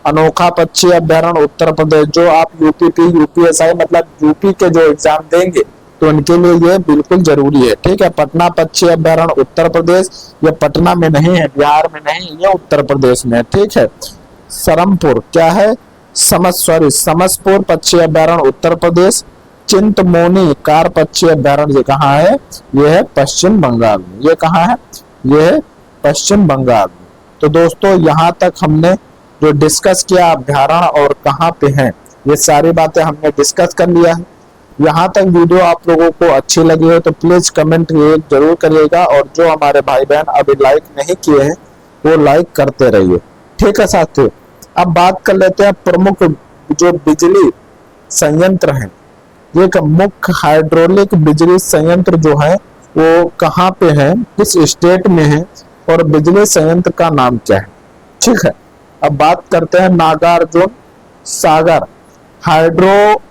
अनोखा पक्षी अभयारण्य उत्तर प्रदेश, जो आप यूपीपी यूपीएसआई मतलब यूपी के जो एग्जाम देंगे तो उनके लिए ये बिल्कुल जरूरी है, ठीक है। पटना पक्षी अभयारण्य उत्तर प्रदेश, ये पटना में नहीं है, बिहार में नहीं, ये उत्तर प्रदेश में है, ठीक है। सरमपुर क्या है, समसपुर पक्षी अभयारण्य उत्तर प्रदेश, चिंतमोनी कार पक्षी अभयारण्य कहाँ है, यह है पश्चिम बंगाल में, ये कहाँ है, यह है पश्चिम बंगाल में। तो दोस्तों यहाँ तक हमने जो डिस्कस किया अभयारण्य और कहाँ पे हैं, ये सारी बातें हमने डिस्कस कर लिया है। यहाँ तक वीडियो आप लोगों को अच्छी लगी हो तो प्लीज कमेंट जरूर करिएगा, और जो हमारे भाई बहन अभी लाइक नहीं किए हैं वो लाइक करते रहिए, ठीक है साथियों। अब बात कर लेते हैं प्रमुख जो बिजली संयंत्र हैं, ये मुख्य हाइड्रोलिक बिजली संयंत्र जो है वो कहाँ पे है, किस स्टेट में है, और बिजली संयंत्र का नाम क्या है, ठीक है। अब बात करते हैं Nagarjuna Sagar hydro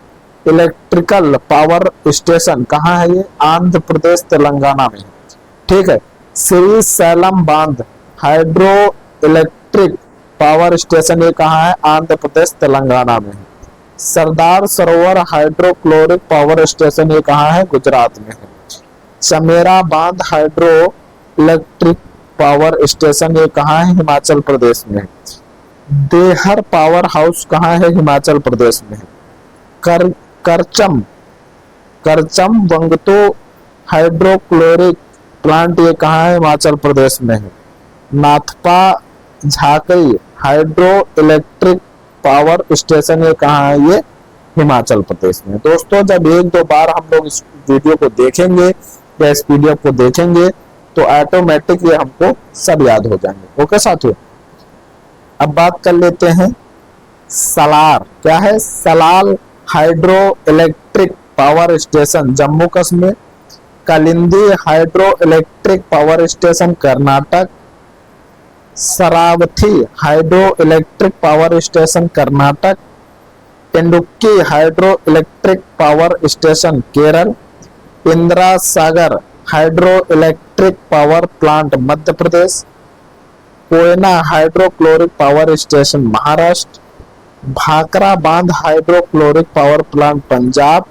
electrical power station, कहाँ है ये, आंध्र प्रदेश तेलंगाना में, ठीक है। श्री सैलम बांध हाइड्रो इलेक्ट्रिक पावर स्टेशन, ये कहाँ है, आंध्र प्रदेश तेलंगाना में है। Sardar Sarovar hydrochloric power station, ये कहाँ है, गुजरात में है। चमेरा बांध हाइड्रो इलेक्ट्रिक पावर स्टेशन, ये कहाँ है, हिमाचल प्रदेश में है। देहर पावर हाउस कहाँ है, हिमाचल प्रदेश में है। करचम वंगतो हाइड्रोक्लोरिक प्लांट, ये कहाँ है, हिमाचल प्रदेश में है। Nathpa Jhakai hydro electric power station, ये कहाँ है, ये हिमाचल प्रदेश में। दोस्तों जब एक दो बार हम लोग इस वीडियो को देखेंगे या इस पीडीएफ को देखेंगे तो ऑटोमेटिक ये हमको सब याद हो जाएंगे, ओके साथियों। अब बात कर लेते हैं सलार, क्या है, Salal hydro electric power station Jammu Kashmir, Kalindi hydro electric power station Karnataka, Sharavathi hydro electric power station Karnataka, Pendukki hydro electric power station Kerala, Indira Sagar hydro electric power plant Madhya Pradesh, Koyna hydrochloric power station Maharashtra, Bhakra बांध हाइड्रोक्लोरिक पावर प्लांट पंजाब,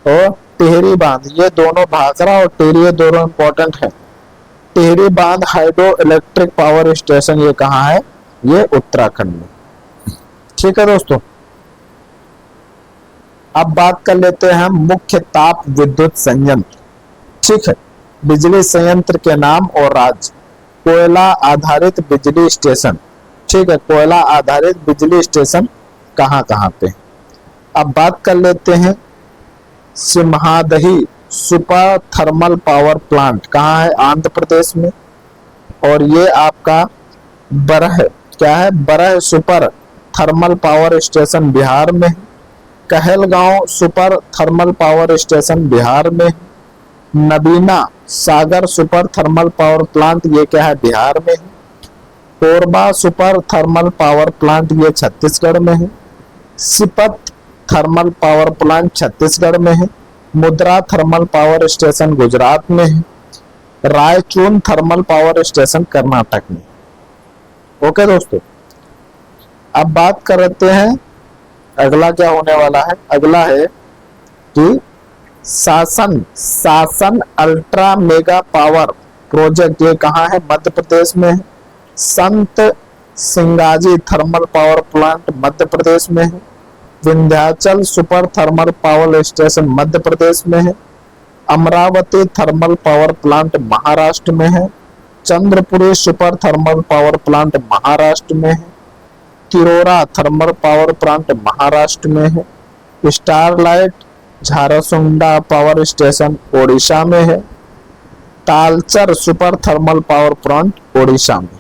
और टिहरी बांध, ये दोनों भाखरा और टिहरी ये दोनों इंपॉर्टेंट है। टिहरी बांध हाइड्रो इलेक्ट्रिक पावर स्टेशन, ये कहाँ है, ये उत्तराखंड में, ठीक है दोस्तों। अब बात कर लेते हैं हम मुख्य ताप विद्युत संयंत्र, ठीक है। बिजली संयंत्र के नाम और राज्य, कोयला आधारित बिजली स्टेशन, ठीक है। कोयला आधारित बिजली स्टेशन कहाँ कहाँ पे। अब बात कर लेते हैं सिम्हादही सुपर थर्मल पावर प्लांट, कहाँ है, आंध्र प्रदेश में, और ये आपका बरह, क्या है, Barh super thermal power station Bihar में, Kahalgaon super thermal power station Bihar में, Nabina Sagar super thermal power plant, ये क्या है, बिहार में है। Korba super thermal power plant, ये छत्तीसगढ़ में है। Sipat thermal power plant Chhattisgarh में है। Mudra thermal power station Gujarat में है, Raichur thermal power station Karnataka में। ओके दोस्तों, अब बात करते हैं अगला क्या होने वाला है। अगला है कि सासन अल्ट्रा मेगा पावर प्रोजेक्ट, ये कहाँ है? मध्य प्रदेश में है। Sant Singaji thermal power plant Madhya Pradesh में है। Vindhyachal super thermal power station Madhya Pradesh में है। Amravati thermal power plant Maharashtra में है। Chandrapuri super thermal power plant Maharashtra में है। Tirora thermal power plant Maharashtra में है। Sterlite Jharsunda power station Odisha में है। Talcher super thermal power plant Odisha में।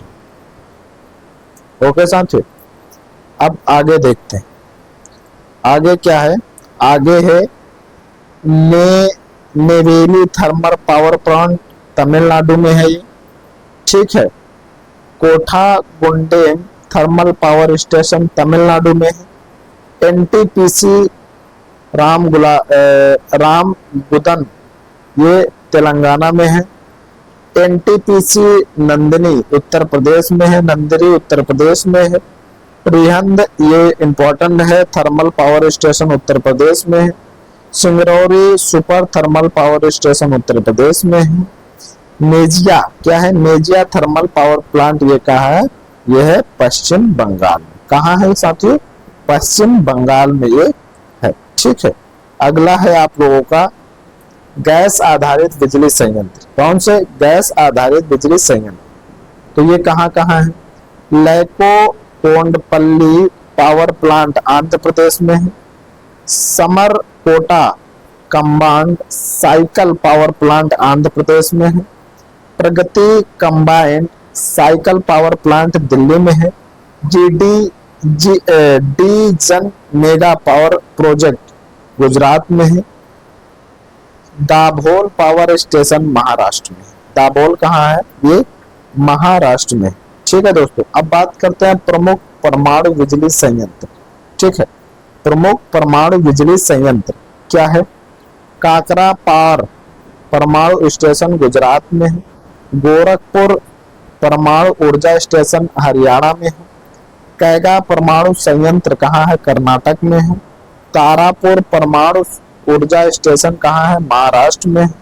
ओके साथियों, अब आगे देखते हैं। आगे क्या है? आगे है Neyveli thermal power plant Tamil Nadu में है ये। ठीक है। कोठागुंडेम थर्मल पावर स्टेशन तमिलनाडु में है। एनटीपीसी रामगुदन ये तेलंगाना में है। एनटीपीसी नंदिनी उत्तर प्रदेश में है, नंदिनी उत्तर प्रदेश में है। रिहंद ये इंपॉर्टेंट है, thermal power station Uttar Pradesh में है। Singrauli super thermal power station Uttar Pradesh में है। मेजिया क्या है? मेजिया थर्मल पावर प्लांट ये कहाँ है? ये है पश्चिम बंगाल में। कहाँ है साथियों? पश्चिम बंगाल में ये है। ठीक है। अगला है आप लोगों का गैस आधारित बिजली संयंत्र। कौन से? गैस आधारित बिजली संयंत्र। तो ये कहाँ कहाँ है? लैको कोंडपल्ली पावर प्लांट आंध्र प्रदेश में है। Samarkota combined cycle power plant Andhra Pradesh में है। Pragati combined cycle power plant Delhi में है। डी जन मेगा पावर प्रोजेक्ट गुजरात में है। दाभोल पावर स्टेशन महाराष्ट्र में। दाभोल कहाँ है? ये महाराष्ट्र में। ठीक है दोस्तों, अब बात करते हैं प्रमुख परमाणु बिजली संयंत्र। ठीक है, प्रमुख परमाणु बिजली संयंत्र क्या है? काकरा पार परमाणु स्टेशन गुजरात में है। गोरखपुर परमाणु ऊर्जा स्टेशन हरियाणा में है। कैगा परमाणु संयंत्र कहाँ है? कर्नाटक में है। तारापुर परमाणु ऊर्जा स्टेशन कहाँ है? महाराष्ट्र में है।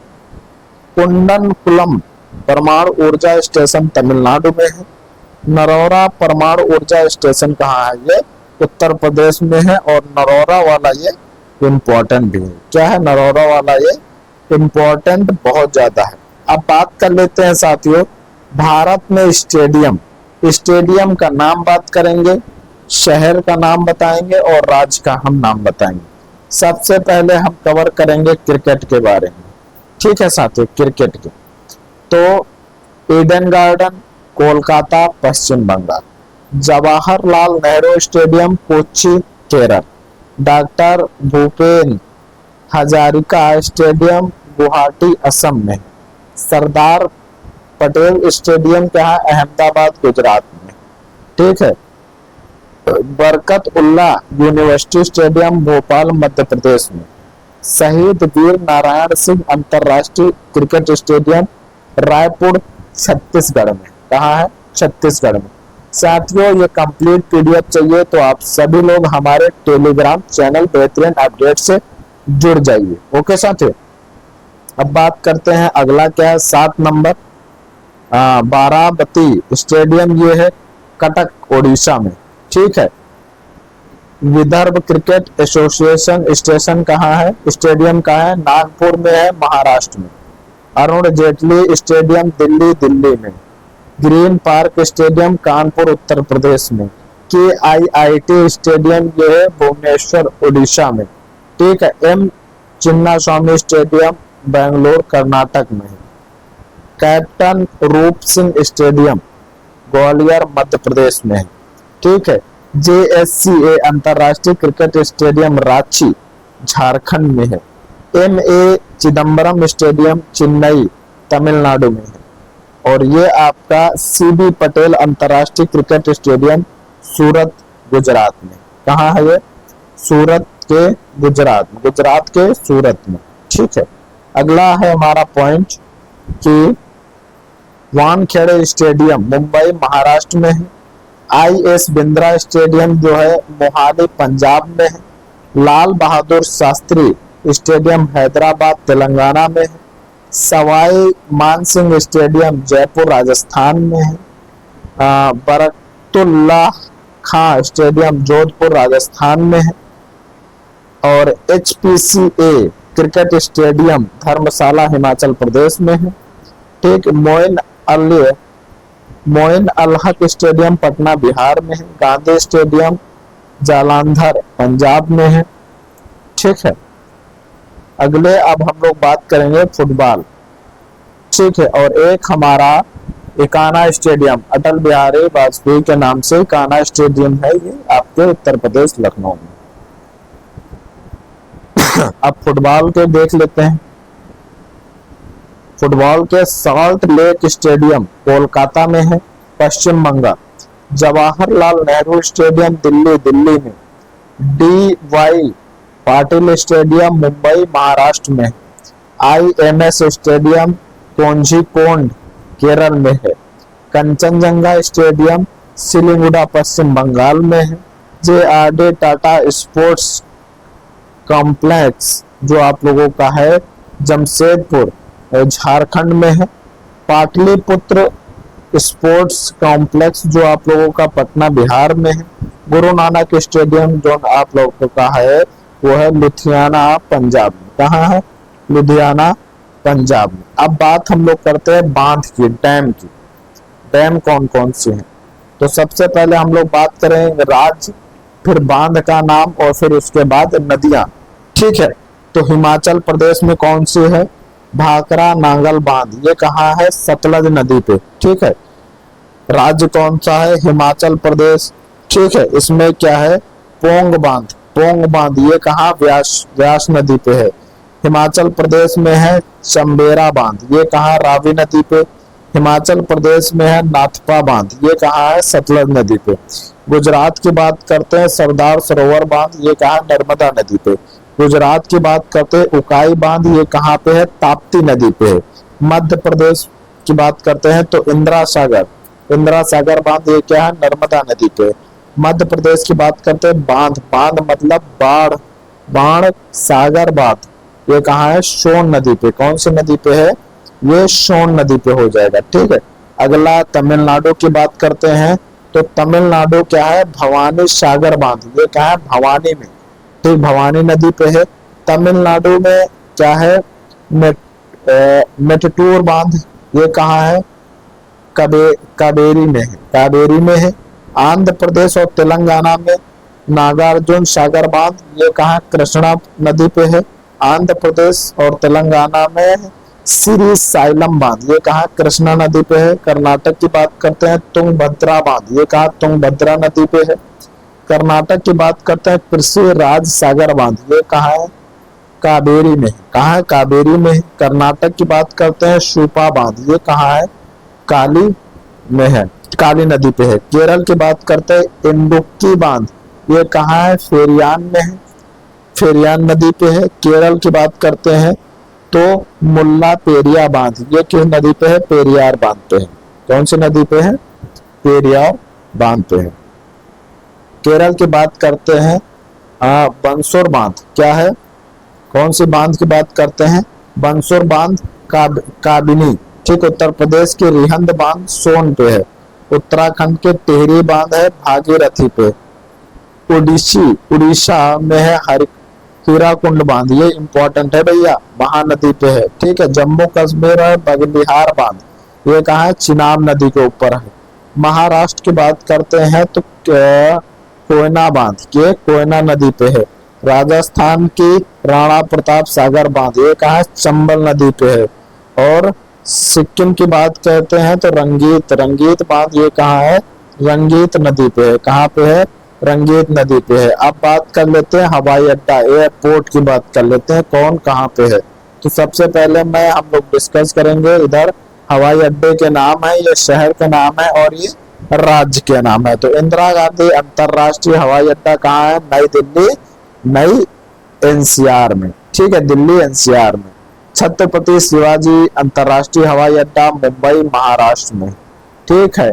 कुंडनकुलम परमाणु ऊर्जा स्टेशन तमिलनाडु में है। नरौरा परमाणु ऊर्जा स्टेशन कहाँ है? ये उत्तर प्रदेश में है। और नरौरा वाला ये इम्पोर्टेंट भी है। क्या है नरौरा वाला? ये इम्पोर्टेंट बहुत ज्यादा है। अब बात कर लेते हैं साथियों भारत में स्टेडियम। स्टेडियम का नाम बात करेंगे, शहर का नाम बताएंगे और राज्य का हम नाम बताएंगे। सबसे पहले हम कवर करेंगे क्रिकेट के बारे में। ठीक है साथियों, क्रिकेट के तो Eden Garden Kolkata Paschim Bangal. Jawaharlal Nehru stadium Kochi Kerala. Doctor Bhupen Hazarika stadium Guwahati Assam में। सरदार पटेल स्टेडियम क्या है? अहमदाबाद गुजरात में। ठीक है। बरकत उल्ला यूनिवर्सिटी स्टेडियम भोपाल मध्य प्रदेश में। शहीद वीर नारायण सिंह अंतरराष्ट्रीय क्रिकेट स्टेडियम रायपुर छत्तीसगढ़ में। कहाँ है? छत्तीसगढ़ में। साथियों ये कंप्लीट पीडीएफ चाहिए तो आप सभी लोग हमारे टेलीग्राम चैनल बेहतरीन अपडेट से जुड़ जाइए। ओके साथियों, अब बात करते हैं अगला क्या है? 7 नंबर बाराबती स्टेडियम ये है कटक ओडिशा में। ठीक है। विदर्भ क्रिकेट एसोसिएशन स्टेशन कहाँ है? स्टेडियम कहाँ है? नागपुर में है, महाराष्ट्र में। अरुण जेटली स्टेडियम दिल्ली में। ग्रीन पार्क स्टेडियम कानपुर उत्तर प्रदेश में। KIIT स्टेडियम ये है भुवनेश्वर उड़ीसा में। ठीक है। M चिन्नास्वामी स्टेडियम बेंगलोर कर्नाटक में है। कैप्टन रूप सिंह स्टेडियम ग्वालियर मध्य प्रदेश में है। ठीक है। JSCA अंतरराष्ट्रीय क्रिकेट स्टेडियम रांची झारखंड में है। MA चिदम्बरम स्टेडियम चेन्नई तमिलनाडु में है। और ये आपका CB पटेल अंतरराष्ट्रीय क्रिकेट स्टेडियम सूरत गुजरात में। कहाँ है ये? सूरत के गुजरात के सूरत में। ठीक है। अगला है हमारा पॉइंट कि वानखेड़े स्टेडियम मुंबई महाराष्ट्र में है। IS बिंद्रा स्टेडियम जो है मोहाली पंजाब में है। लाल बहादुर शास्त्री स्टेडियम हैदराबाद तेलंगाना में है। सवाई मानसिंह स्टेडियम जयपुर राजस्थान में है। बरकतुल्लाह खां स्टेडियम जोधपुर राजस्थान में है। और HPCA क्रिकेट स्टेडियम धर्मशाला हिमाचल प्रदेश में है। ठीक, मोइन अल हक स्टेडियम पटना बिहार में है। गांधी स्टेडियम जालंधर पंजाब में है। ठीक है। अगले अब हम लोग बात करेंगे फुटबॉल। ठीक है। और एक हमारा इकाना स्टेडियम अटल बिहारी वाजपेयी के नाम से इकाना स्टेडियम है, ये आपके उत्तर प्रदेश लखनऊ में। अब फुटबॉल के देख लेते हैं। फुटबॉल के सॉल्ट लेक स्टेडियम कोलकाता में है, पश्चिम बंगाल। जवाहरलाल नेहरू स्टेडियम दिल्ली में। DY पाटिल स्टेडियम मुंबई महाराष्ट्र में है। IMS स्टेडियम कोझिकोड केरल में है। कंचनजंगा स्टेडियम सिलीगुड़ा पश्चिम बंगाल में है। JRD टाटा स्पोर्ट्स कॉम्प्लेक्स जो आप लोगों का है जमशेदपुर झारखंड में है। पाटलिपुत्र स्पोर्ट्स कॉम्प्लेक्स जो आप लोगों का पटना बिहार में है। गुरु नानक स्टेडियम जो आप लोगों का है वो है लुधियाना पंजाब में। कहाँ है? लुधियाना पंजाब में। अब बात हम लोग करते हैं बांध की, डैम की। डैम कौन कौन से हैं? तो सबसे पहले हम लोग बात करेंगे राज्य, फिर बांध का नाम और फिर उसके बाद नदियां। ठीक है। तो हिमाचल प्रदेश में कौन सी है? भाखरा नांगल बांध। ये कहाँ है? सतलज नदी पे। ठीक है। राज्य कौन सा है? हिमाचल प्रदेश। ठीक है। इसमें क्या है? पोंग बांध। पोंग बांध ये कहाँ? व्यास नदी पे है। हिमाचल प्रदेश में है चंबेरा बांध। ये कहाँ? रावी नदी पे। हिमाचल प्रदेश में है नाथपा बांध। ये कहाँ है? सतलज नदी पे। गुजरात की बात करते हैं सरदार सरोवर बांध। ये कहाँ? नर्मदा नदी पे। गुजरात की बात करते हैं उकाई बांध। ये कहाँ पे है? ताप्ती नदी पे है। मध्य प्रदेश की बात करते हैं तो इंदिरा सागर बांध। ये क्या है? नर्मदा नदी पे। मध्य प्रदेश की बात करते हैं बांध मतलब बाण सागर बांध। ये कहाँ है? सोन नदी पे। कौन सी नदी पे है? ये सोन नदी पे हो जाएगा। ठीक है। अगला तमिलनाडु की बात करते हैं तो तमिलनाडु क्या है? भवानी सागर बांध। ये क्या है? भवानी में। ठीक, भवानी नदी पे है। तमिलनाडु में क्या है? मेटटूर बांध। ये कहाँ है? कावेरी में है। आंध्र प्रदेश और तेलंगाना में नागार्जुन सागर बांध। ये कहाँ? कृष्णा नदी पे है। आंध्र प्रदेश और तेलंगाना में श्री साइलम बांध। ये कहाँ? कृष्णा नदी पे है। कर्नाटक की बात करते हैं तुंगभद्रा बांध। ये कहाँ? तुंगभद्रा नदी पे है। कर्नाटक की बात करते हैं कृषि राज सागर बांध। ये कहाँ है? कावेरी में। कहाँ है? कावेरी में। कर्नाटक की बात करते हैं शूपा बांध। ये कहाँ है? काली में है, काली नदी पे है। केरल की बात करते हैं इंडुक्की बांध। ये कहाँ है? फेरियान में है। फेरियान नदी पे है। केरल की बात करते हैं तो मुल्ला पेरिया बांध। ये किस नदी पे है? पेरियार बांध पे है। कौन सी नदी पे है? पेरियार बांध पे है। केरल की बात करते हैं बंसोर बांध। क्या है? कौन सी बांध की बात करते हैं? बंसोर बांध काबिनी। ठीक, उत्तर प्रदेश के रिहंद बांध सोन पे है। उत्तराखंड के टिहरी बांध है भागीरथी पे। उड़ीसा में है हीराकुंड बांध। ये इंपॉर्टेंट है भैया, महानदी पे है। ठीक है। जम्मू कश्मीर है बगबिहार बांध। ये कहाँ है? चिनाब नदी के ऊपर है। महाराष्ट्र की बात करते हैं तो कोयना बांध। ये कोयना नदी पे है। राजस्थान की राणा प्रताप सागर बांध। ये कहाँ है? चंबल नदी पे है। और सिक्किम की बात करते हैं तो रंगीत बांध। ये कहाँ है? रंगीत नदी पे है। कहाँ पे है? रंगीत नदी पे है। अब बात कर लेते हैं हवाई अड्डा, एयरपोर्ट की बात कर लेते हैं कौन कहाँ पे है। तो सबसे पहले हम लोग डिस्कस करेंगे इधर हवाई अड्डे के नाम है, ये शहर के नाम है और ये राज्य के नाम है। तो इंदिरा गांधी अंतरराष्ट्रीय हवाई अड्डा कहाँ है? नई दिल्ली, नई NCR में। ठीक है, दिल्ली एनसीआर में। छत्रपति शिवाजी अंतर्राष्ट्रीय हवाई अड्डा मुंबई महाराष्ट्र में। ठीक है,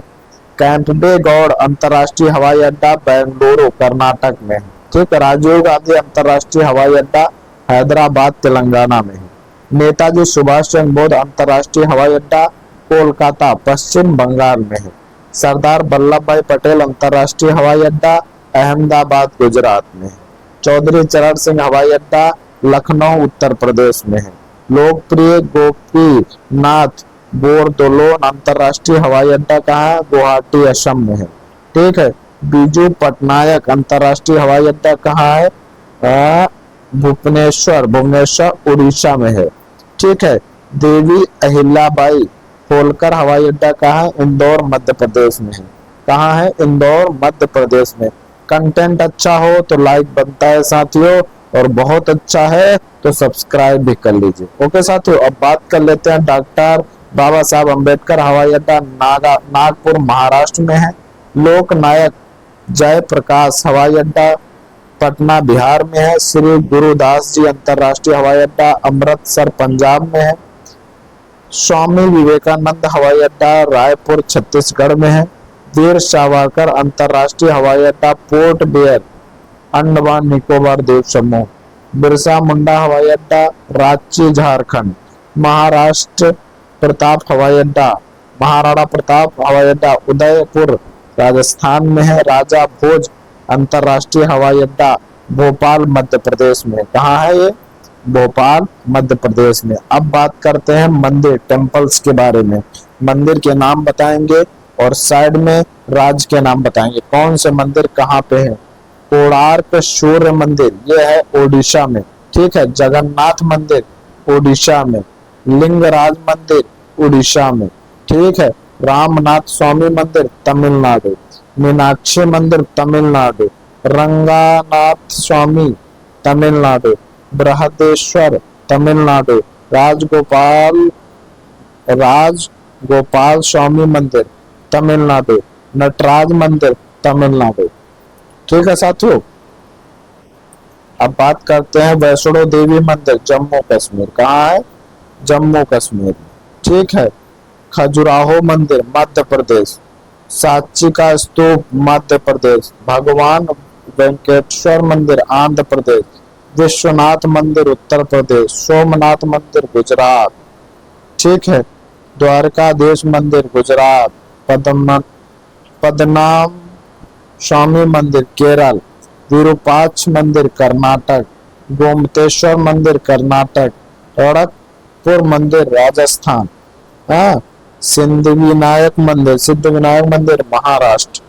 कैंपबे गौड़ अंतर्राष्ट्रीय हवाई अड्डा बेंगलुरु कर्नाटक में है। ठीक है, राजीव गांधी अंतर्राष्ट्रीय हवाई अड्डा हैदराबाद तेलंगाना में है। नेताजी सुभाष चंद्र बोस अंतर्राष्ट्रीय हवाई अड्डा कोलकाता पश्चिम बंगाल में है। सरदार वल्लभ भाई पटेल अंतर्राष्ट्रीय हवाई अड्डा अहमदाबाद गुजरात में है। चौधरी चरण सिंह हवाई अड्डा लखनऊ उत्तर प्रदेश में है। लोकप्रिय गोपीनाथ बोरदोलोन अंतर्राष्ट्रीय हवाई अड्डा कहाँ है? गुवाहाटी असम में है। ठीक है, बीजू पटनायक अंतर्राष्ट्रीय हवाई अड्डा कहाँ है? भुवनेश्वर उड़ीसा में है। ठीक है, देवी अहिल्याबाई होलकर हवाई अड्डा कहाँ है? इंदौर मध्य प्रदेश में है। कहाँ है? इंदौर मध्य प्रदेश में। कंटेंट अच्छा हो तो लाइक बनता है साथियों, और बहुत अच्छा है तो सब्सक्राइब भी कर लीजिए। ओके साथियों, अब बात कर लेते हैं डॉक्टर बाबा साहब अम्बेडकर हवाई अड्डा नागपुर महाराष्ट्र में है। लोकनायक जयप्रकाश हवाई अड्डा पटना बिहार में है। श्री गुरुदास जी अंतर्राष्ट्रीय हवाई अड्डा अमृतसर पंजाब में है। स्वामी विवेकानंद हवाई अड्डा रायपुर छत्तीसगढ़ में है। वीर सावरकर अंतर्राष्ट्रीय हवाई अड्डा पोर्ट ब्लेयर अंडमान निकोबार द्वीप समूह। बिरसा मुंडा हवाई अड्डा रांची झारखंड। महाराष्ट्र प्रताप हवाई अड्डा महाराणा प्रताप हवाई अड्डा उदयपुर राजस्थान में है। राजा भोज अंतर्राष्ट्रीय हवाई अड्डा भोपाल मध्य प्रदेश में। कहाँ है ये? भोपाल मध्य प्रदेश में। अब बात करते हैं मंदिर टेम्पल्स के बारे में। मंदिर के नाम बताएंगे और साइड में राज्य के नाम बताएंगे। कौन से मंदिर कहाँ पे है? कोणार्क सूर्य मंदिर, ये है ओडिशा में। ठीक है, जगन्नाथ मंदिर ओडिशा में। लिंगराज मंदिर उड़ीसा में। ठीक है, रामनाथ स्वामी मंदिर तमिलनाडु। मीनाक्षी मंदिर तमिलनाडु। रंगनाथ स्वामी तमिलनाडु। बृहदेश्वर तमिलनाडु। राजगोपाल स्वामी मंदिर तमिलनाडु। नटराज मंदिर तमिलनाडु। ठीक है साथियों, अब बात करते हैं वैष्णो देवी मंदिर जम्मू कश्मीर। कहाँ है? जम्मू कश्मीर। ठीक है, खजुराहो मंदिर मध्य प्रदेश। सांची का स्तूप मध्य प्रदेश। भगवान वेंकटेश्वर मंदिर आंध्र प्रदेश। विश्वनाथ मंदिर उत्तर प्रदेश। सोमनाथ मंदिर गुजरात। ठीक है, द्वारकाधीश मंदिर गुजरात। पद्मनाभ स्वामी मंदिर केरल। विरूपाक्ष मंदिर कर्नाटक। गोमतेश्वर मंदिर कर्नाटक। खड़गपुर मंदिर राजस्थान। सिद्धिविनायक मंदिर महाराष्ट्र।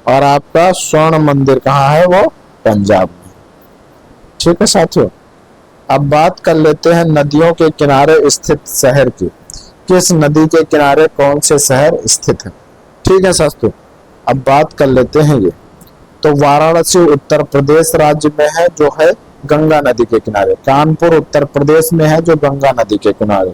और आपका स्वर्ण मंदिर कहाँ है? वो पंजाब में। ठीक है साथियों, अब बात कर लेते हैं नदियों के किनारे स्थित शहर की। किस नदी के किनारे कौन से शहर स्थित है? ठीक है साथियों, अब बात कर लेते हैं ये। तो वाराणसी उत्तर प्रदेश राज्य में है, जो है गंगा नदी के किनारे। कानपुर उत्तर प्रदेश में है, जो गंगा नदी के किनारे।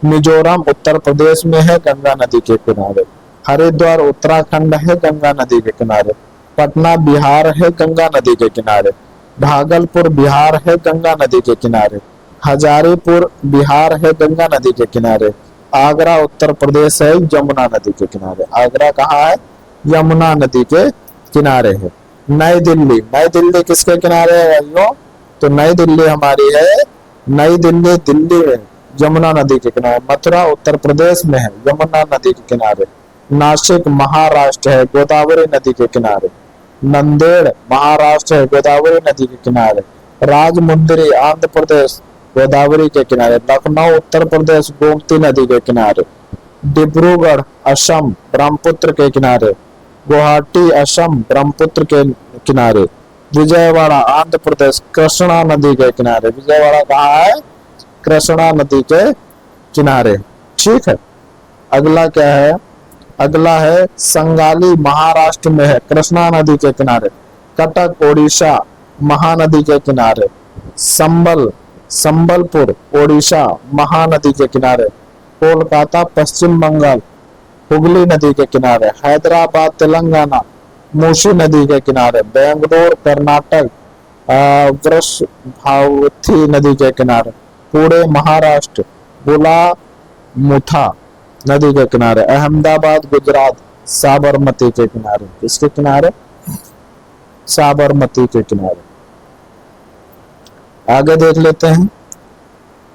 मिजोरम उत्तर प्रदेश में है, गंगा नदी के किनारे। हरिद्वार उत्तराखंड है, गंगा नदी के किनारे। पटना बिहार है, गंगा नदी के किनारे। भागलपुर बिहार है, गंगा नदी के किनारे। हजारीपुर बिहार है, गंगा नदी के किनारे। आगरा उत्तर प्रदेश है, यमुना नदी के किनारे। आगरा कहाँ है? यमुना नदी के किनारे है। नई दिल्ली किसके किनारे है भाइयों? तो नई दिल्ली हमारी है, नई दिल्ली दिल्ली में यमुना नदी के किनारे। मथुरा उत्तर प्रदेश में है, यमुना नदी के किनारे। नासिक महाराष्ट्र है, गोदावरी नदी के किनारे। नंदेड़ महाराष्ट्र है, गोदावरी नदी के किनारे। राजमुंदरी आंध्र प्रदेश, गोदावरी के किनारे। लखनऊ उत्तर प्रदेश, गोमती नदी के किनारे। डिब्रूगढ़ असम, ब्रह्मपुत्र के किनारे। गुवाहाटी असम, ब्रह्मपुत्र के किनारे। विजयवाड़ा आंध्र प्रदेश, कृष्णा नदी के किनारे। विजयवाड़ा कहाँ है? कृष्णा नदी के किनारे। ठीक है, अगला क्या है? अगला है संगाली महाराष्ट्र में है, कृष्णा नदी के किनारे। कटक ओडिशा, महानदी के किनारे। संबलपुर ओडिशा, महानदी के किनारे। कोलकाता पश्चिम बंगाल, हुगली नदी के किनारे। हैदराबाद तेलंगाना, मूसी नदी के किनारे। बेंगलोर कर्नाटक, वृषभावती नदी के किनारे। पुणे महाराष्ट्र, बुलामुथा नदी के किनारे। अहमदाबाद गुजरात, साबरमती के किनारे। किसके किनारे? साबरमती के किनारे। आगे देख लेते हैं।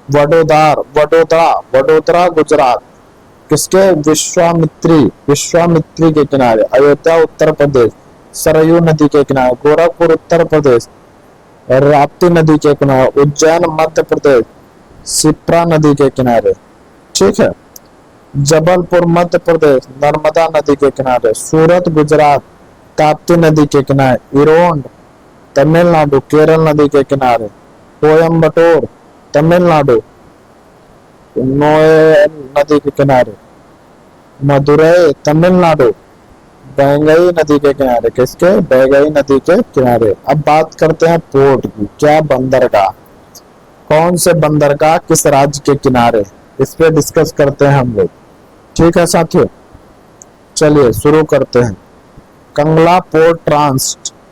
वडोदरा गुजरात। किसके? विश्वामित्री के किनारे। अयोध्या उत्तर प्रदेश, सरयू नदी के किनारे। गोरखपुर उत्तर प्रदेश, राप्ती नदी के किनारे। उज्जैन मध्य प्रदेश, शिप्रा नदी के किनारे। ठीक है। जबलपुर मध्य प्रदेश, नर्मदा नदी के किनारे। सूरत गुजरात, ताप्ती नदी के किनारे। इरोंड तमिलनाडु, केरल नदी के किनारे। कोयम्बटूर तमिलनाडु, नोएल नदी के किनारे। मदुरई तमिलनाडु, बंगई नदी के किनारे। किसके? बंगई नदी के किनारे। अब बात करते हैं पोर्ट की। क्या? बंदरगाह। कौन से बंदरगाह किस राज्य के किनारे? इस पे डिस्कस करते हैं हम लोग। ठीक है साथियों, चलिए शुरू करते हैं। कंगला पोर्ट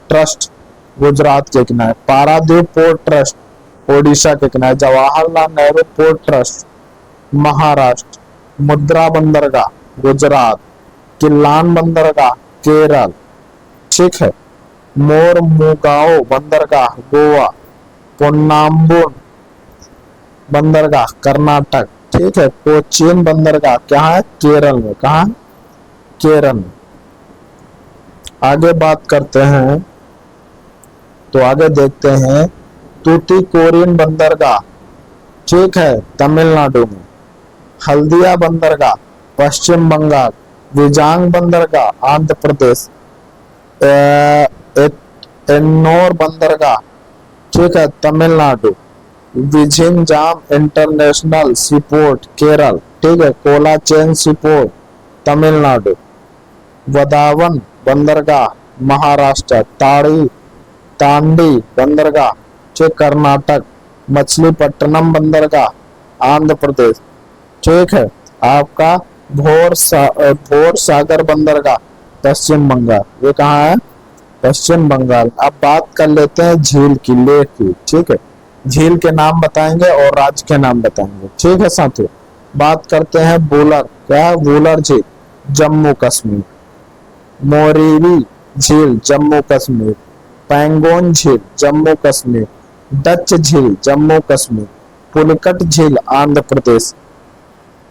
ट्रस्ट गुजरात के किनारे। पारादीप पोर्ट ट्रस्ट ओडिशा के किनारे। Jawaharlal Nehru port trust Maharashtra. मुद्रा बंदरगाह गुजरात। किल्लान बंदरगाह केरल। ठीक है। मोरमुगाओ बंदरगाह गोवा। पोन्नाम्बुन बंदरगाह कर्नाटक। ठीक है। कोचीन बंदरगाह क्या है? केरल में। कहा? केरल में। आगे बात करते हैं, तो आगे देखते हैं तूतीकोरिन बंदरगाह। ठीक है, तमिलनाडु में। हल्दिया बंदरगाह पश्चिम बंगाल। विजांग बंदरगाह आंध्र प्रदेश। एन्नोर बंदरगाह, ठीक है, तमिलनाडु। Vizhinjam international seaport Kerala. ठीक है। कोलाचेन सीपोर्ट तमिलनाडु। वदावन बंदरगाह महाराष्ट्र। तांडी बंदरगाह ठीक कर्नाटक। मछलीपट्टनम बंदरगाह आंध्र प्रदेश। ठीक है। आपका भोर सागर बंदरगाह पश्चिम बंगाल। ये कहाँ है? पश्चिम बंगाल। अब बात कर लेते हैं झील की, लेक की। ठीक है। झील के नाम बताएंगे और राज्य के नाम बताएंगे। ठीक है साथियों, बात करते हैं वूलर। क्या है? वूलर झील जम्मू कश्मीर। मोरीरी झील जम्मू कश्मीर। पैंगोन झील जम्मू कश्मीर। डच झील जम्मू कश्मीर। पुलिकट झील आंध्र प्रदेश।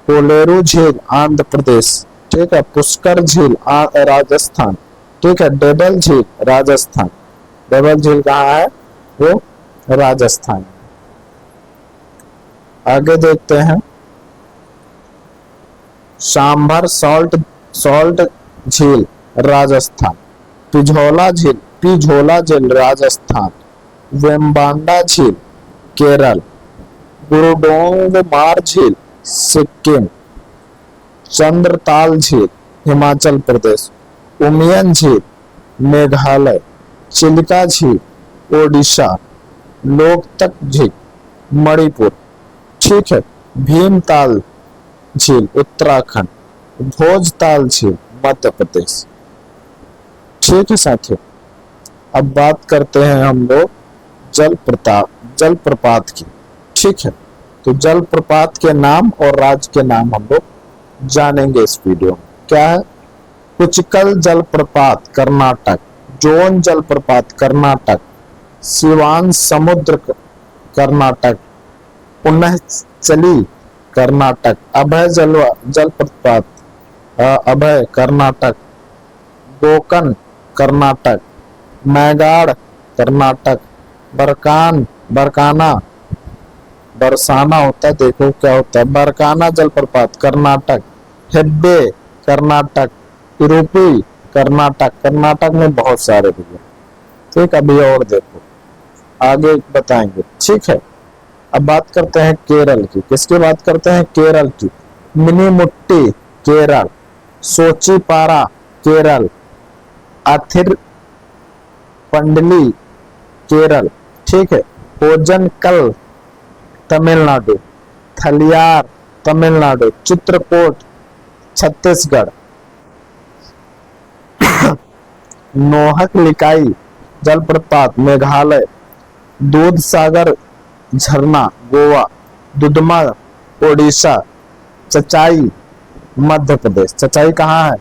कोलेरू झील आंध्र प्रदेश। ठीक है। पुष्कर झील राजस्थान। ठीक है। डेबल झील राजस्थान। डेबल झील कहाँ है? वो राजस्थान। आगे देखते हैं सांभर सॉल्ट झील राजस्थान। पिझोला झील राजस्थान। वेम्बांडा झील केरल। गुरुडोंगमार झील सिक्किम। चंद्रताल झील हिमाचल प्रदेश। उमियन झील मेघालय। चिल्का झील ओडिशा। लोकतक झील मणिपुर। ठीक है। भीमताल झील उत्तराखंड। भोजताल झील मध्य प्रदेश। ठीक है साथियों, अब बात करते हैं हम लोग जलप्रपात की। ठीक है, तो जलप्रपात के नाम और राज्य के नाम हम लोग जानेंगे इस वीडियो में। क्या है? कुचकल जलप्रपात कर्नाटक। जोन जलप्रपात कर्नाटक। सिवान समुद्र कर्नाटक। उन्नचली कर्नाटक। अभय जलप्रपात अभय कर्नाटक। गोकन कर्नाटक। मैगाड़ कर्नाटक। बरसाना होता है, देखो क्या होता है। बरकाना जलप्रपात कर्नाटक। हेब्बे कर्नाटक। तिरुपी कर्नाटक। कर्नाटक में बहुत सारे भी हैं। ठीक, अभी और देखो आगे बताएंगे। ठीक है, अब बात करते हैं केरल की। किसकी बात करते हैं? केरल की। मिनीमुट्टी केरल। सोचीपारा केरल। अथिर पंडली केरल। ठीक है। भोजनकल तमिलनाडु। थलियार तमिलनाडु। चित्रकूट छत्तीसगढ़। नोहक लिकाई जलप्रपात मेघालय। दूध सागर झरना गोवा, दुधमा ओडिशा, चचाई मध्य प्रदेश। चचाई कहाँ है?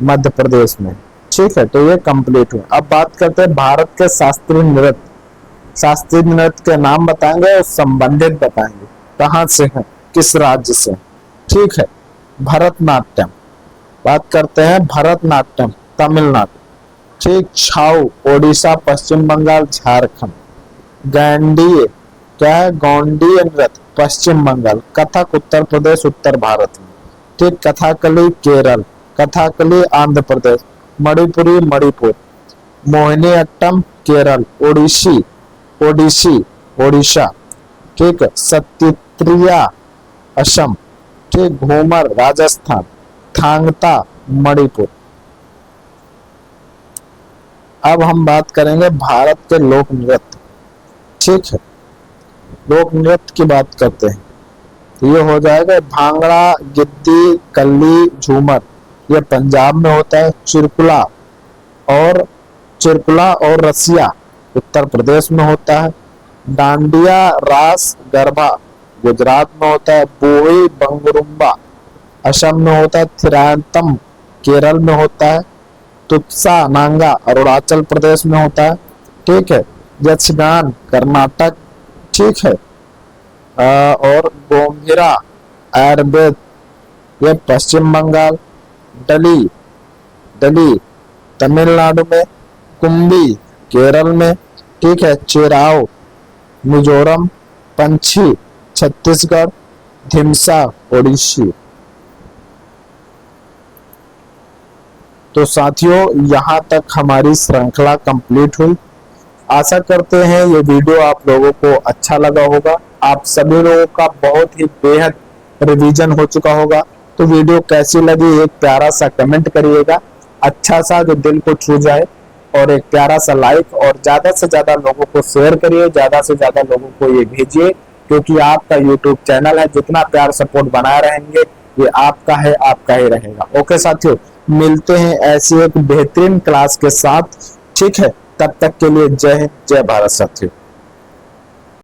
मध्य प्रदेश में। ठीक है, तो ये कंप्लीट हुआ। अब बात करते हैं भारत के शास्त्रीय नृत्य। शास्त्रीय नृत्य के नाम बताएंगे और संबंधित बताएंगे, कहाँ से है, किस राज्य से। ठीक है, भरतनाट्यम। बात करते हैं भरतनाट्यम तमिलनाडु। ठीक, छाऊ ओडिशा, पश्चिम बंगाल, झारखंड। गैंडीय क्या है? गौंडीय नृत्य पश्चिम बंगाल। कथक उत्तर प्रदेश, उत्तर भारत में। ठीक, कथाकली केरल, कथाकली आंध्र प्रदेश, मणिपुरी मणिपुर, मोहिनीअट्टम केरल, ओडिसी ओडिसी ओडिशा। ठीक है, सत्रिया असम। ठीक, घूमर राजस्थान, थांगता मणिपुर। अब हम बात करेंगे भारत के लोक नृत्य। ठीक है, लोक नृत्य की बात करते हैं, ये हो जाएगा भांगड़ा, गिद्दी, कल्ली, झूमर, ये पंजाब में होता है। चिरकुला और रसिया उत्तर प्रदेश में होता है। डांडिया, रास, गरबा गुजरात में होता है। बोई बंगरुम्बा असम में होता है। थिरांतम केरल में होता है। तुत्सा नांगा अरुणाचल प्रदेश में होता है। ठीक है, यक्षगान कर्नाटक। ठीक है, और गोम्भिरा आयुर्वेद ये पश्चिम बंगाल। डली तमिलनाडु में। कुंभी केरल में। ठीक है, चेराओ मिजोरम। पंछी छत्तीसगढ़। धिमसा ओडिशी। तो साथियों, यहाँ तक हमारी श्रृंखला कंप्लीट हुई। आशा करते हैं ये वीडियो आप लोगों को अच्छा लगा होगा। आप सभी लोगों का बहुत ही बेहद रिवीजन हो चुका होगा। तो वीडियो कैसी लगी एक प्यारा सा कमेंट करिएगा, अच्छा सा जो दिल को छू जाए, और एक प्यारा सा लाइक, और ज्यादा से ज्यादा लोगों को शेयर करिए, ज्यादा से ज्यादा लोगों को ये भेजिए, क्योंकि आपका यूट्यूब चैनल है। जितना प्यार सपोर्ट बनाए रहेंगे ये आपका है, आपका ही रहेगा। ओके साथियों, मिलते हैं ऐसी एक बेहतरीन क्लास के साथ। ठीक है, तब तक के लिए जय हिंद, जय भारत साथियों।